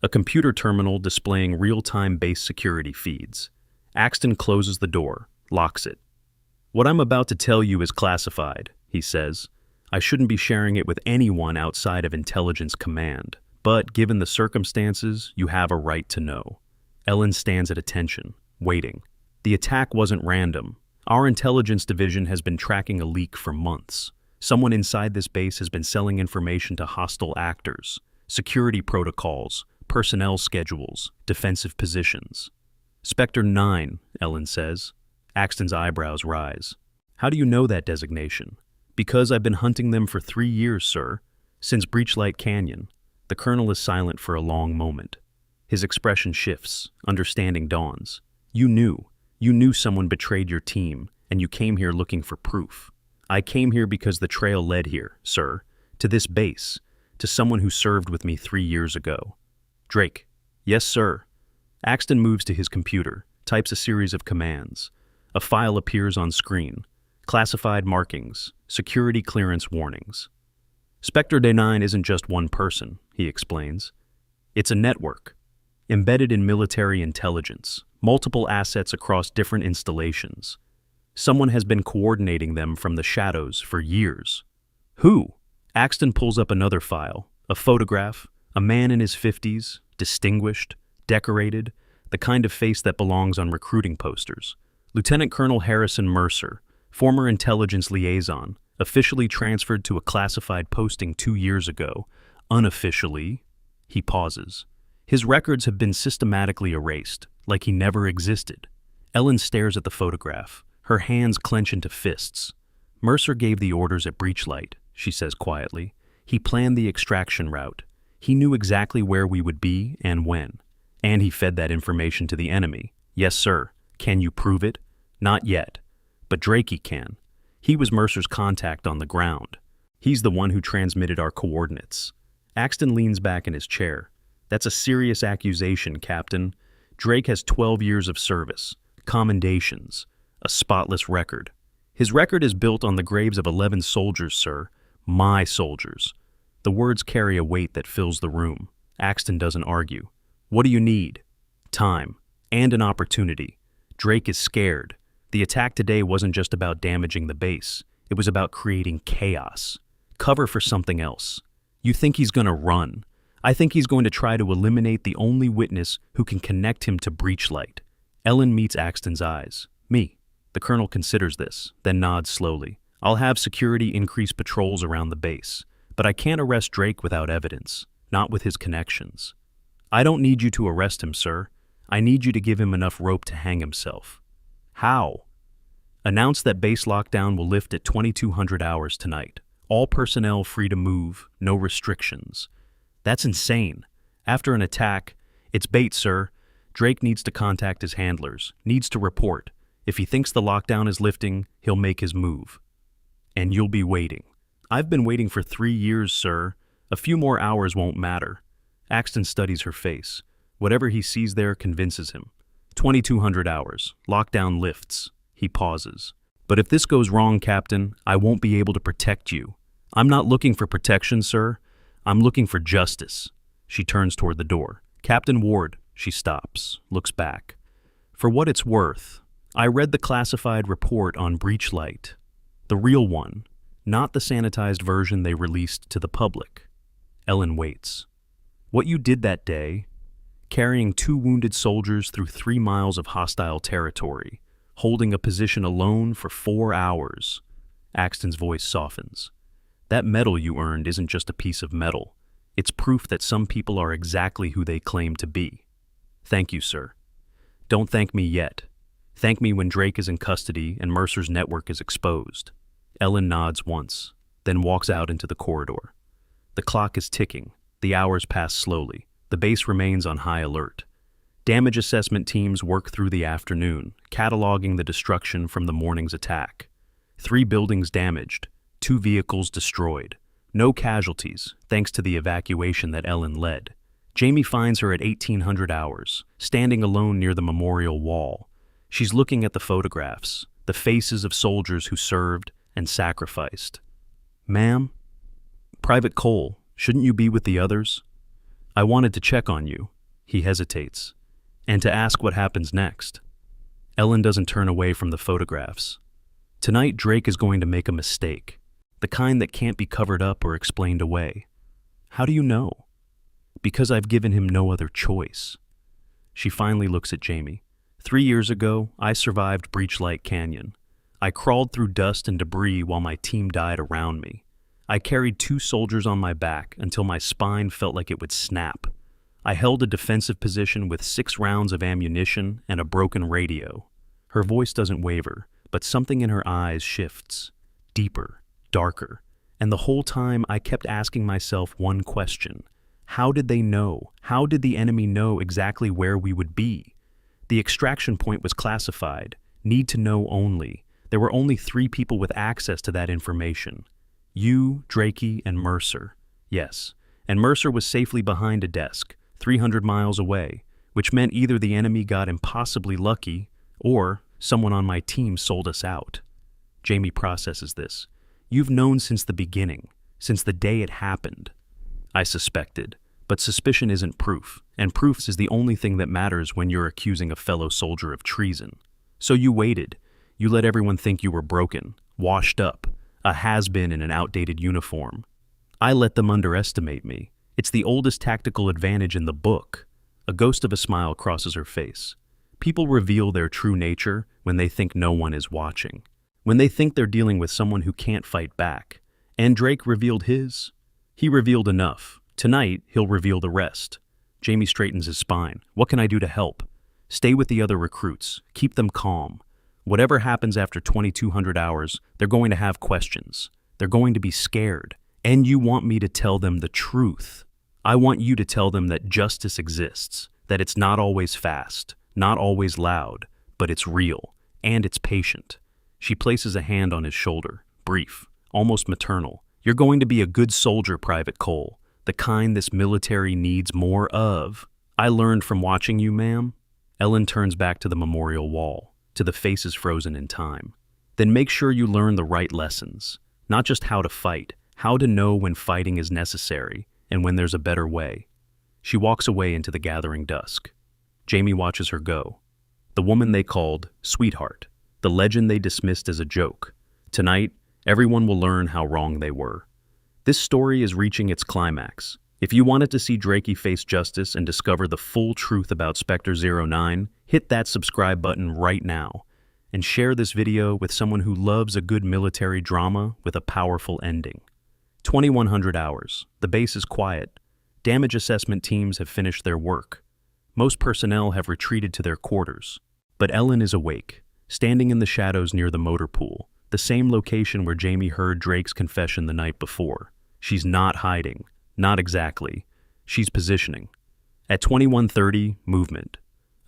a computer terminal displaying real-time base security feeds. Axton closes the door, locks it. "What I'm about to tell you is classified," he says. "I shouldn't be sharing it with anyone outside of Intelligence Command, but given the circumstances, you have a right to know." Ellen stands at attention, waiting. The attack wasn't random. Our intelligence division has been tracking a leak for months. Someone inside this base has been selling information to hostile actors, security protocols, personnel schedules, defensive positions. "Spectre 9, Ellen says. Axton's eyebrows rise. "How do you know that designation?" "Because I've been hunting them for 3 years, sir. Since Breachlight Canyon." The colonel is silent for a long moment. His expression shifts, understanding dawns. You knew someone betrayed your team, and you came here looking for proof." "I came here because the trail led here, sir, to this base, to someone who served with me 3 years ago." "Drake." "Yes, sir." Axton moves to his computer, types a series of commands. A file appears on screen. Classified markings, security clearance warnings. "Spectre Day 9 isn't just one person," he explains. "It's a network, embedded in military intelligence, multiple assets across different installations. Someone has been coordinating them from the shadows for years." "Who?" Axton pulls up another file, a photograph, a man in his 50s, distinguished, decorated, the kind of face that belongs on recruiting posters. Lieutenant Colonel Harrison Mercer, former intelligence liaison, officially transferred to a classified posting 2 years ago. Unofficially, he pauses. His records have been systematically erased, like he never existed. Ellen stares at the photograph. Her hands clench into fists. "Mercer gave the orders at Breachlight," she says quietly. "He planned the extraction route. He knew exactly where we would be and when. And he fed that information to the enemy. Yes, sir. Can you prove it? Not yet. But Drakey can. He was Mercer's contact on the ground. He's the one who transmitted our coordinates." Axton leans back in his chair. "That's a serious accusation, Captain. Drake has 12 years of service, commendations, a spotless record. His record is built on the graves of 11 soldiers, sir. My soldiers." The words carry a weight that fills the room. Axton doesn't argue. "What do you need?" "Time. And an opportunity. Drake is scared. The attack today wasn't just about damaging the base. It was about creating chaos. Cover for something else. You think he's gonna run. I think he's going to try to eliminate the only witness who can connect him to Breachlight. Ellen meets Axton's eyes. Me. The colonel considers this, then nods slowly. I'll have security increase patrols around the base, but I can't arrest Drake without evidence, not with his connections. I don't need you to arrest him, sir. I need you to give him enough rope to hang himself. How? Announce that base lockdown will lift at 2200 hours tonight. All personnel free to move, no restrictions. That's insane. After an attack, it's bait, sir. Drake needs to contact his handlers, needs to report. If he thinks the lockdown is lifting, he'll make his move. And you'll be waiting. I've been waiting for 3 years, sir. A few more hours won't matter. Axton studies her face. Whatever he sees there convinces him. 2200 hours. Lockdown lifts. He pauses. But if this goes wrong, Captain, I won't be able to protect you. I'm not looking for protection, sir. I'm looking for justice. She turns toward the door. Captain Ward. She stops, looks back. For what it's worth, I read the classified report on Breachlight. The real one, not the sanitized version they released to the public. Ellen waits. What you did that day, carrying 2 wounded soldiers through 3 miles of hostile territory, holding a position alone for 4 hours. Axton's voice softens. That medal you earned isn't just a piece of metal. It's proof that some people are exactly who they claim to be. Thank you, sir. Don't thank me yet. Thank me when Drake is in custody and Mercer's network is exposed. Ellen nods once, then walks out into the corridor. The clock is ticking. The hours pass slowly. The base remains on high alert. Damage assessment teams work through the afternoon, cataloging the destruction from the morning's attack. 3 buildings damaged, 2 vehicles destroyed. No casualties, thanks to the evacuation that Ellen led. Jamie finds her at 1800 hours, standing alone near the memorial wall. She's looking at the photographs, the faces of soldiers who served and sacrificed. Ma'am? Private Cole, shouldn't you be with the others? I wanted to check on you. He hesitates. And to ask what happens next. Ellen doesn't turn away from the photographs. Tonight, Drake is going to make a mistake. The kind that can't be covered up or explained away. How do you know? Because I've given him no other choice. She finally looks at Jamie. 3 years ago, I survived Breachlight Canyon. I crawled through dust and debris while my team died around me. I carried 2 soldiers on my back until my spine felt like it would snap. I held a defensive position with 6 rounds of ammunition and a broken radio. Her voice doesn't waver, but something in her eyes shifts. Deeper, darker. And the whole time I kept asking myself one question. How did they know? How did the enemy know exactly where we would be? The extraction point was classified. Need to know only. There were only 3 people with access to that information. You, Drakey, and Mercer. Yes, and Mercer was safely behind a desk, 300 miles away, which meant either the enemy got impossibly lucky, or someone on my team sold us out. Jamie processes this. You've known since the beginning, since the day it happened. I suspected, but suspicion isn't proof, and proofs is the only thing that matters when you're accusing a fellow soldier of treason. So you waited. You let everyone think you were broken, washed up, a has-been in an outdated uniform. I let them underestimate me. It's the oldest tactical advantage in the book. A ghost of a smile crosses her face. People reveal their true nature when they think no one is watching. When they think they're dealing with someone who can't fight back. And Drake revealed his. He revealed enough. Tonight, he'll reveal the rest. Jamie straightens his spine. What can I do to help? Stay with the other recruits. Keep them calm. Whatever happens after 2200 hours, they're going to have questions. They're going to be scared. And you want me to tell them the truth. I want you to tell them that justice exists, that it's not always fast, not always loud, but it's real, and it's patient. She places a hand on his shoulder, brief, almost maternal. You're going to be a good soldier, Private Cole, the kind this military needs more of. I learned from watching you, ma'am. Ellen turns back to the memorial wall, to the faces frozen in time. Then make sure you learn the right lessons, not just how to fight, how to know when fighting is necessary and when there's a better way. She walks away into the gathering dusk. Jamie watches her go. The woman they called Sweetheart, the legend they dismissed as a joke. Tonight, everyone will learn how wrong they were. This story is reaching its climax. If you wanted to see Drakey face justice and discover the full truth about Spectre 09, hit that subscribe button right now and share this video with someone who loves a good military drama with a powerful ending. 2100 hours. The base is quiet. Damage assessment teams have finished their work. Most personnel have retreated to their quarters. But Ellen is awake, standing in the shadows near the motor pool, the same location where Jamie heard Drake's confession the night before. She's not hiding. Not exactly. She's positioning. At 21:30, movement.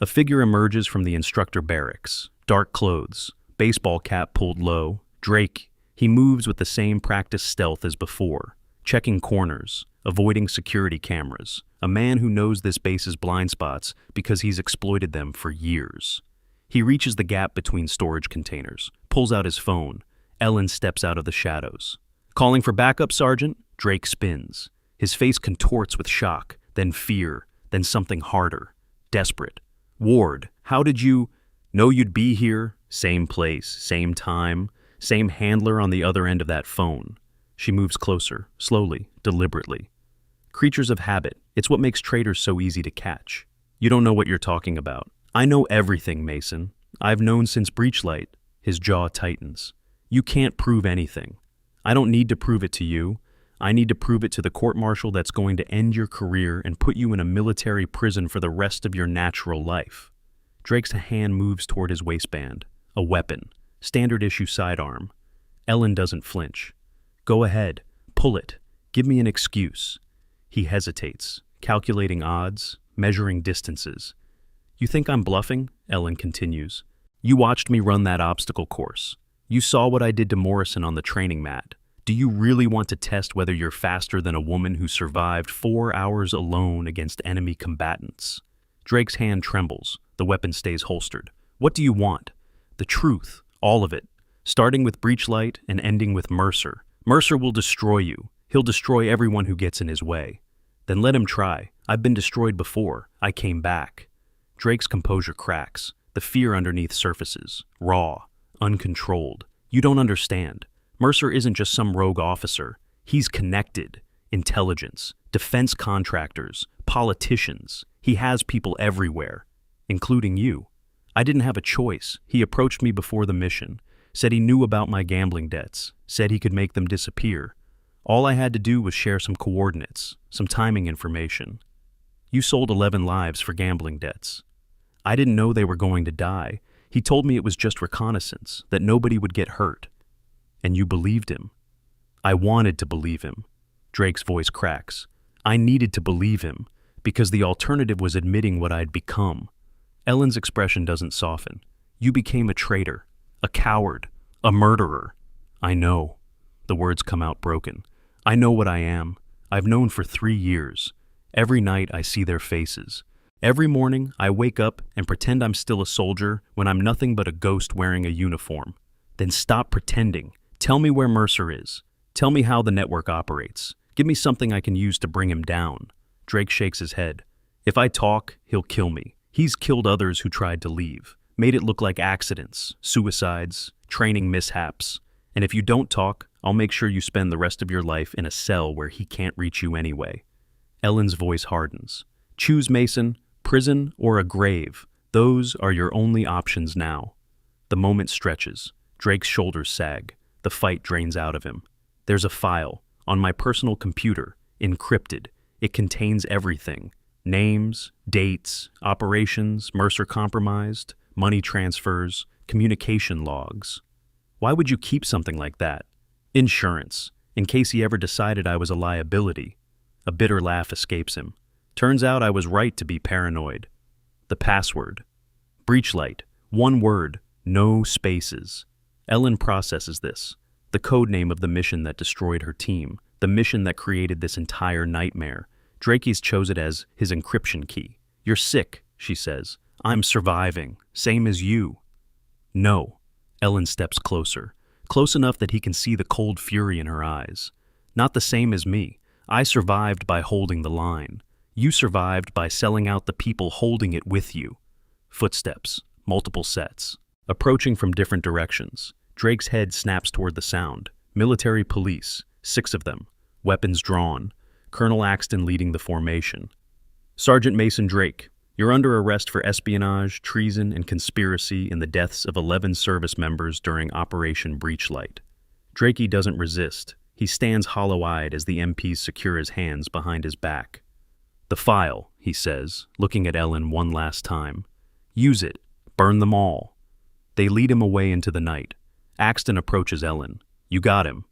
A figure emerges from the instructor barracks. Dark clothes, baseball cap pulled low. Drake, he moves with the same practiced stealth as before, checking corners, avoiding security cameras. A man who knows this base's blind spots because he's exploited them for years. He reaches the gap between storage containers, pulls out his phone. Ellen steps out of the shadows. Calling for backup, Sergeant? Drake spins. His face contorts with shock, then fear, then something harder. Desperate. Ward, how did you know you'd be here? Same place, same time, same handler on the other end of that phone. She moves closer, slowly, deliberately. Creatures of habit, it's what makes traitors so easy to catch. You don't know what you're talking about. I know everything, Mason. I've known since Breachlight. His jaw tightens. You can't prove anything. I don't need to prove it to you. I need to prove it to the court-martial that's going to end your career and put you in a military prison for the rest of your natural life. Drake's hand moves toward his waistband. A weapon. Standard issue sidearm. Ellen doesn't flinch. Go ahead. Pull it. Give me an excuse. He hesitates, calculating odds, measuring distances. You think I'm bluffing? Ellen continues. You watched me run that obstacle course. You saw what I did to Morrison on the training mat. Do you really want to test whether you're faster than a woman who survived 4 hours alone against enemy combatants? Drake's hand trembles. The weapon stays holstered. What do you want? The truth. All of it. Starting with Breachlight and ending with Mercer. Mercer will destroy you. He'll destroy everyone who gets in his way. Then let him try. I've been destroyed before. I came back. Drake's composure cracks. The fear underneath surfaces. Raw. Uncontrolled. You don't understand. Mercer isn't just some rogue officer. He's connected. Intelligence. Defense contractors. Politicians. He has people everywhere. Including you. I didn't have a choice. He approached me before the mission. Said he knew about my gambling debts. Said he could make them disappear. All I had to do was share some coordinates. Some timing information. You sold 11 lives for gambling debts. I didn't know they were going to die. He told me it was just reconnaissance, that nobody would get hurt. And you believed him. I wanted to believe him. Drake's voice cracks. I needed to believe him, because the alternative was admitting what I'd become. Ellen's expression doesn't soften. You became a traitor, a coward, a murderer. I know. The words come out broken. I know what I am. I've known for 3 years. Every night I see their faces. Every morning, I wake up and pretend I'm still a soldier when I'm nothing but a ghost wearing a uniform. Then stop pretending. Tell me where Mercer is. Tell me how the network operates. Give me something I can use to bring him down. Drake shakes his head. If I talk, he'll kill me. He's killed others who tried to leave. Made it look like accidents, suicides, training mishaps. And if you don't talk, I'll make sure you spend the rest of your life in a cell where he can't reach you anyway. Ellen's voice hardens. Choose, Mason. Prison or a grave. Those are your only options now. The moment stretches. Drake's shoulders sag. The fight drains out of him. There's a file, on my personal computer, encrypted. It contains everything. Names, dates, operations, Mercer compromised, money transfers, communication logs. Why would you keep something like that? Insurance, in case he ever decided I was a liability. A bitter laugh escapes him. Turns out I was right to be paranoid. The password. Breachlight. One word. No spaces. Ellen processes this. The code name of the mission that destroyed her team. The mission that created this entire nightmare. Drakey's chose it as his encryption key. You're sick, she says. I'm surviving. Same as you. No. Ellen steps closer. Close enough that he can see the cold fury in her eyes. Not the same as me. I survived by holding the line. You survived by selling out the people holding it with you. Footsteps. Multiple sets. Approaching from different directions. Drake's head snaps toward the sound. Military police. 6 of them. weapons drawn, Colonel Axton leading the formation. Sergeant Mason Drake, you're under arrest for espionage, treason, and conspiracy in the deaths of 11 service members during Operation Breachlight. Drakey doesn't resist. He stands hollow-eyed as the MPs secure his hands behind his back. "The file," he says, looking at Ellen one last time. "Use it. Burn them all." They lead him away into the night. Axton approaches Ellen. "You got him."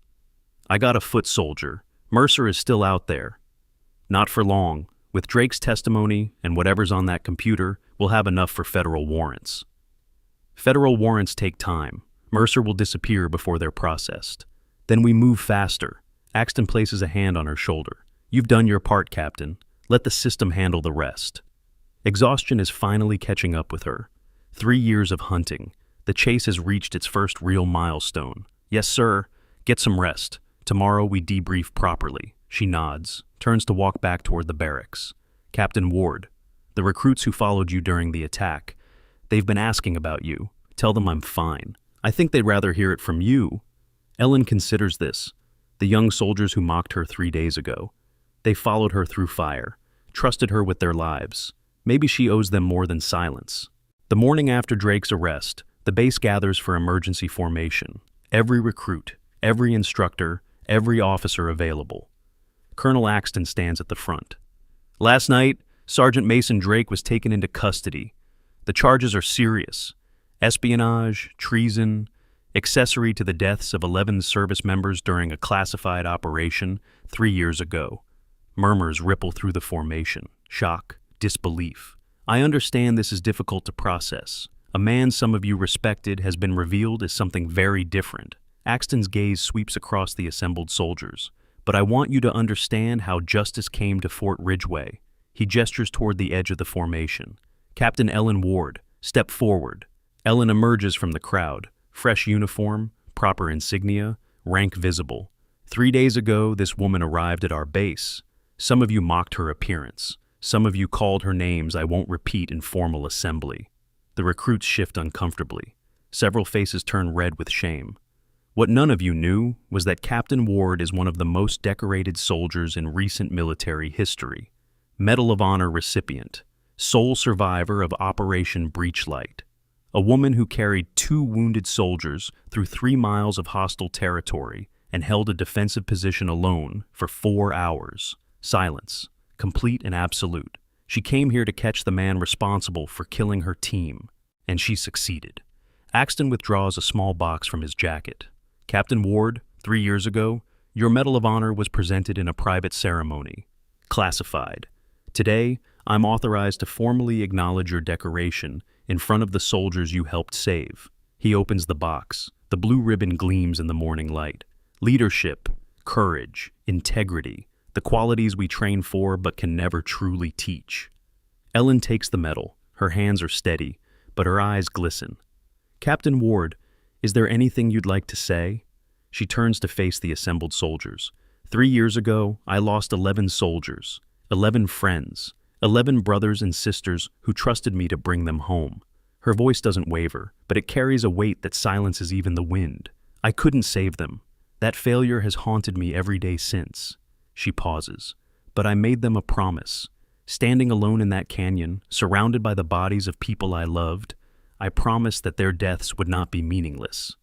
"I got a foot soldier. Mercer is still out there." "Not for long. With Drake's testimony and whatever's on that computer, we'll have enough for federal warrants." Federal warrants take time. Mercer will disappear before they're processed. Then we move faster. Axton places a hand on her shoulder. "You've done your part, Captain. Let the system handle the rest." Exhaustion is finally catching up with her. 3 years of hunting. The chase has reached its first real milestone. "Yes, sir. Get some rest. Tomorrow we debrief properly." She nods, turns to walk back toward the barracks. "Captain Ward, the recruits who followed you during the attack, they've been asking about you. Tell them I'm fine. I think they'd rather hear it from you." Ellen considers this. The young soldiers who mocked her 3 days ago. They followed her through fire, trusted her with their lives. Maybe she owes them more than silence. The morning after Drake's arrest, the base gathers for emergency formation. Every recruit, every instructor, every officer available. Colonel Axton stands at the front. "Last night, Sergeant Mason Drake was taken into custody. The charges are serious. Espionage, treason, accessory to the deaths of 11 service members during a classified operation 3 years ago." Murmurs ripple through the formation. Shock, disbelief. "I understand this is difficult to process. A man some of you respected has been revealed as something very different." Axton's gaze sweeps across the assembled soldiers. "But I want you to understand how justice came to Fort Ridgeway." He gestures toward the edge of the formation. "Captain Ellen Ward, step forward." Ellen emerges from the crowd. Fresh uniform, proper insignia, rank visible. 3 days ago, this woman arrived at our base. Some of you mocked her appearance. Some of you called her names I won't repeat in formal assembly. The recruits shift uncomfortably. Several faces turn red with shame. What none of you knew was that Captain Ward is one of the most decorated soldiers in recent military history. Medal of Honor recipient, sole survivor of Operation Breachlight. A woman who carried 2 wounded soldiers through 3 miles of hostile territory and held a defensive position alone for 4 hours. Silence, complete and absolute. She came here to catch the man responsible for killing her team, and she succeeded. Axton withdraws a small box from his jacket. "Captain Ward, 3 years ago, your Medal of Honor was presented in a private ceremony. Classified. Today, I'm authorized to formally acknowledge your decoration in front of the soldiers you helped save." He opens the box. The blue ribbon gleams in the morning light. Leadership, courage, integrity, the qualities we train for but can never truly teach. Ellen takes the medal. Her hands are steady, but her eyes glisten. "Captain Ward, is there anything you'd like to say?" She turns to face the assembled soldiers. 3 years ago, I lost 11 soldiers, 11 friends, 11 brothers and sisters who trusted me to bring them home. Her voice doesn't waver, but it carries a weight that silences even the wind. I couldn't save them. That failure has haunted me every day since. She pauses. But I made them a promise. Standing alone in that canyon, surrounded by the bodies of people I loved, I promised that their deaths would not be meaningless.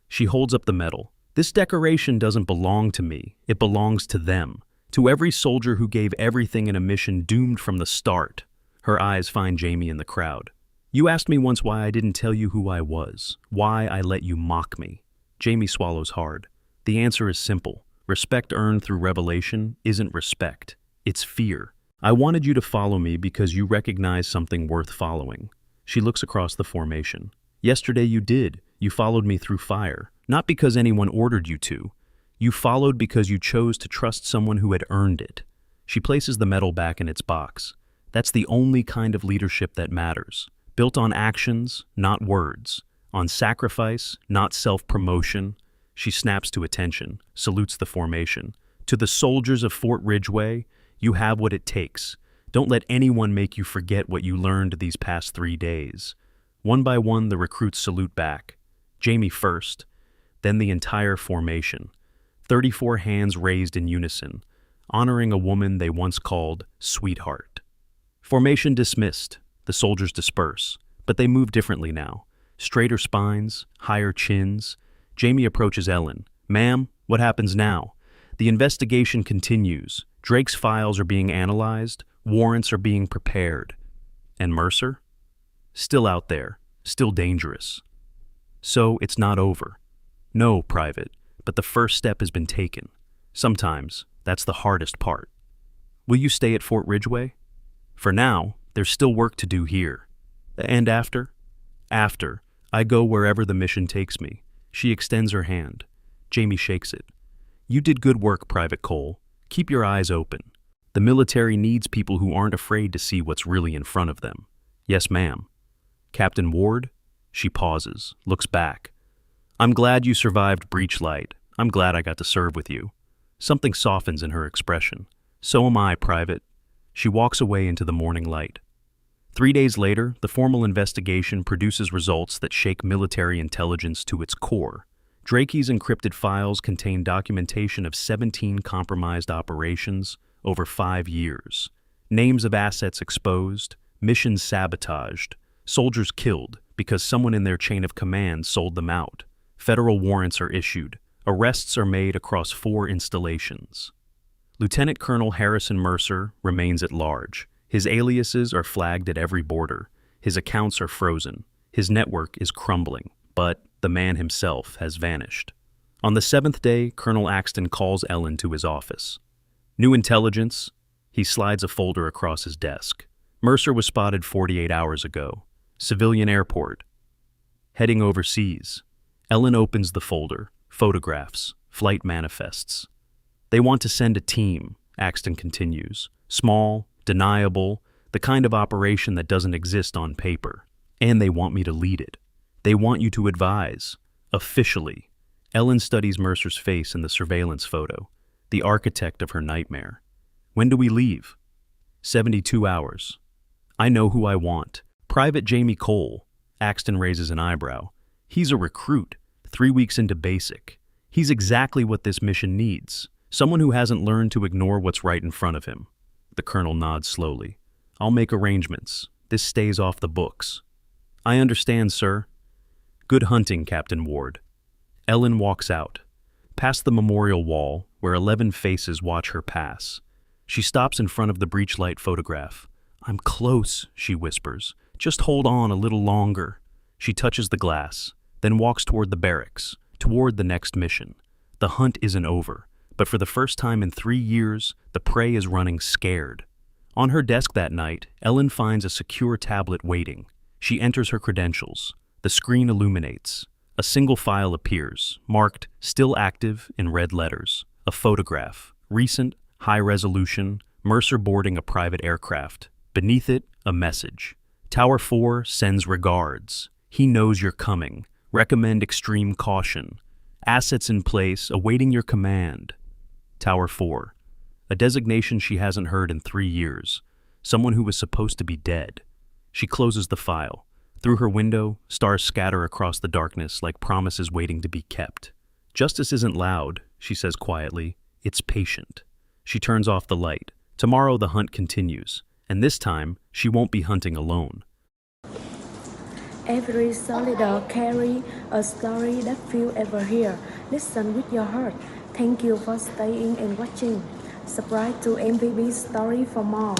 She holds up the medal. This decoration doesn't belong to me. It belongs to them. To every soldier who gave everything in a mission doomed from the start. Her eyes find Jamie in the crowd. "You asked me once why I didn't tell you who I was, why I let you mock me." Jamie swallows hard. The answer is simple. Respect earned through revelation isn't respect. It's fear. I wanted you to follow me because you recognize something worth following. She looks across the formation. Yesterday you did. You followed me through fire. Not because anyone ordered you to. You followed because you chose to trust someone who had earned it. She places the medal back in its box. That's the only kind of leadership that matters. Built on actions, not words. On sacrifice, not self-promotion. She snaps to attention, salutes the formation. To the soldiers of Fort Ridgeway, you have what it takes. Don't let anyone make you forget what you learned these past 3 days. One by one, the recruits salute back. Jamie first, then the entire formation. 34 hands raised in unison, honoring a woman they once called sweetheart. Formation dismissed. The soldiers disperse, but they move differently now. Straighter spines, higher chins. Jamie approaches Ellen. "Ma'am, what happens now?" The investigation continues. Drake's files are being analyzed. Warrants are being prepared. And Mercer? Still out there, still dangerous. So it's not over. No, Private, but the first step has been taken. Sometimes that's the hardest part. Will you stay at Fort Ridgeway? For now, there's still work to do here. And after? After, I go wherever the mission takes me. She extends her hand. Jamie shakes it. You did good work, Private Cole. Keep your eyes open. The military needs people who aren't afraid to see what's really in front of them. Yes, ma'am. Captain Ward? She pauses, looks back. I'm glad you survived breach light. I'm glad I got to serve with you. Something softens in her expression. So am I, Private. She walks away into the morning light. 3 days later, the formal investigation produces results that shake military intelligence to its core. Drakey's encrypted files contain documentation of 17 compromised operations over 5 years. Names of assets exposed, missions sabotaged, soldiers killed because someone in their chain of command sold them out. Federal warrants are issued. Arrests are made across 4 installations. Lieutenant Colonel Harrison Mercer remains at large. His aliases are flagged at every border. His accounts are frozen. His network is crumbling. But the man himself has vanished. On the 7th day, Colonel Axton calls Ellen to his office. New intelligence. He slides a folder across his desk. Mercer was spotted 48 hours ago. Civilian airport. Heading overseas. Ellen opens the folder. Photographs. Flight manifests. They want to send a team, Axton continues. Small, deniable, the kind of operation that doesn't exist on paper. And they want me to lead it. They want you to advise. Officially. Ellen studies Mercer's face in the surveillance photo, the architect of her nightmare. When do we leave? 72 hours. I know who I want. Private Jamie Cole. Axton raises an eyebrow. He's a recruit, 3 weeks into basic. He's exactly what this mission needs. Someone who hasn't learned to ignore what's right in front of him. The colonel nods slowly. I'll make arrangements. This stays off the books. I understand, sir. Good hunting, Captain Ward. Ellen walks out, past the memorial wall where 11 faces watch her pass. She stops in front of the breach light photograph. I'm close, she whispers. Just hold on a little longer. She touches the glass, then walks toward the barracks, toward the next mission. The hunt isn't over, but for the first time in 3 years, the prey is running scared. On her desk that night, Ellen finds a secure tablet waiting. She enters her credentials. The screen illuminates. A single file appears, marked "Still Active" in red letters. A photograph, recent, high resolution, Mercer boarding a private aircraft. Beneath it, a message. Tower 4 sends regards. He knows you're coming. Recommend extreme caution. Assets in place, awaiting your command. Tower 4. A designation she hasn't heard in 3 years. Someone who was supposed to be dead. She closes the file. Through her window, stars scatter across the darkness like promises waiting to be kept. Justice isn't loud, she says quietly. It's patient. She turns off the light. Tomorrow the hunt continues, and this time she won't be hunting alone. Every soldier carries a story that few ever hear. Listen with your heart. Thank you for staying and watching. Subscribe to MVB Story for more.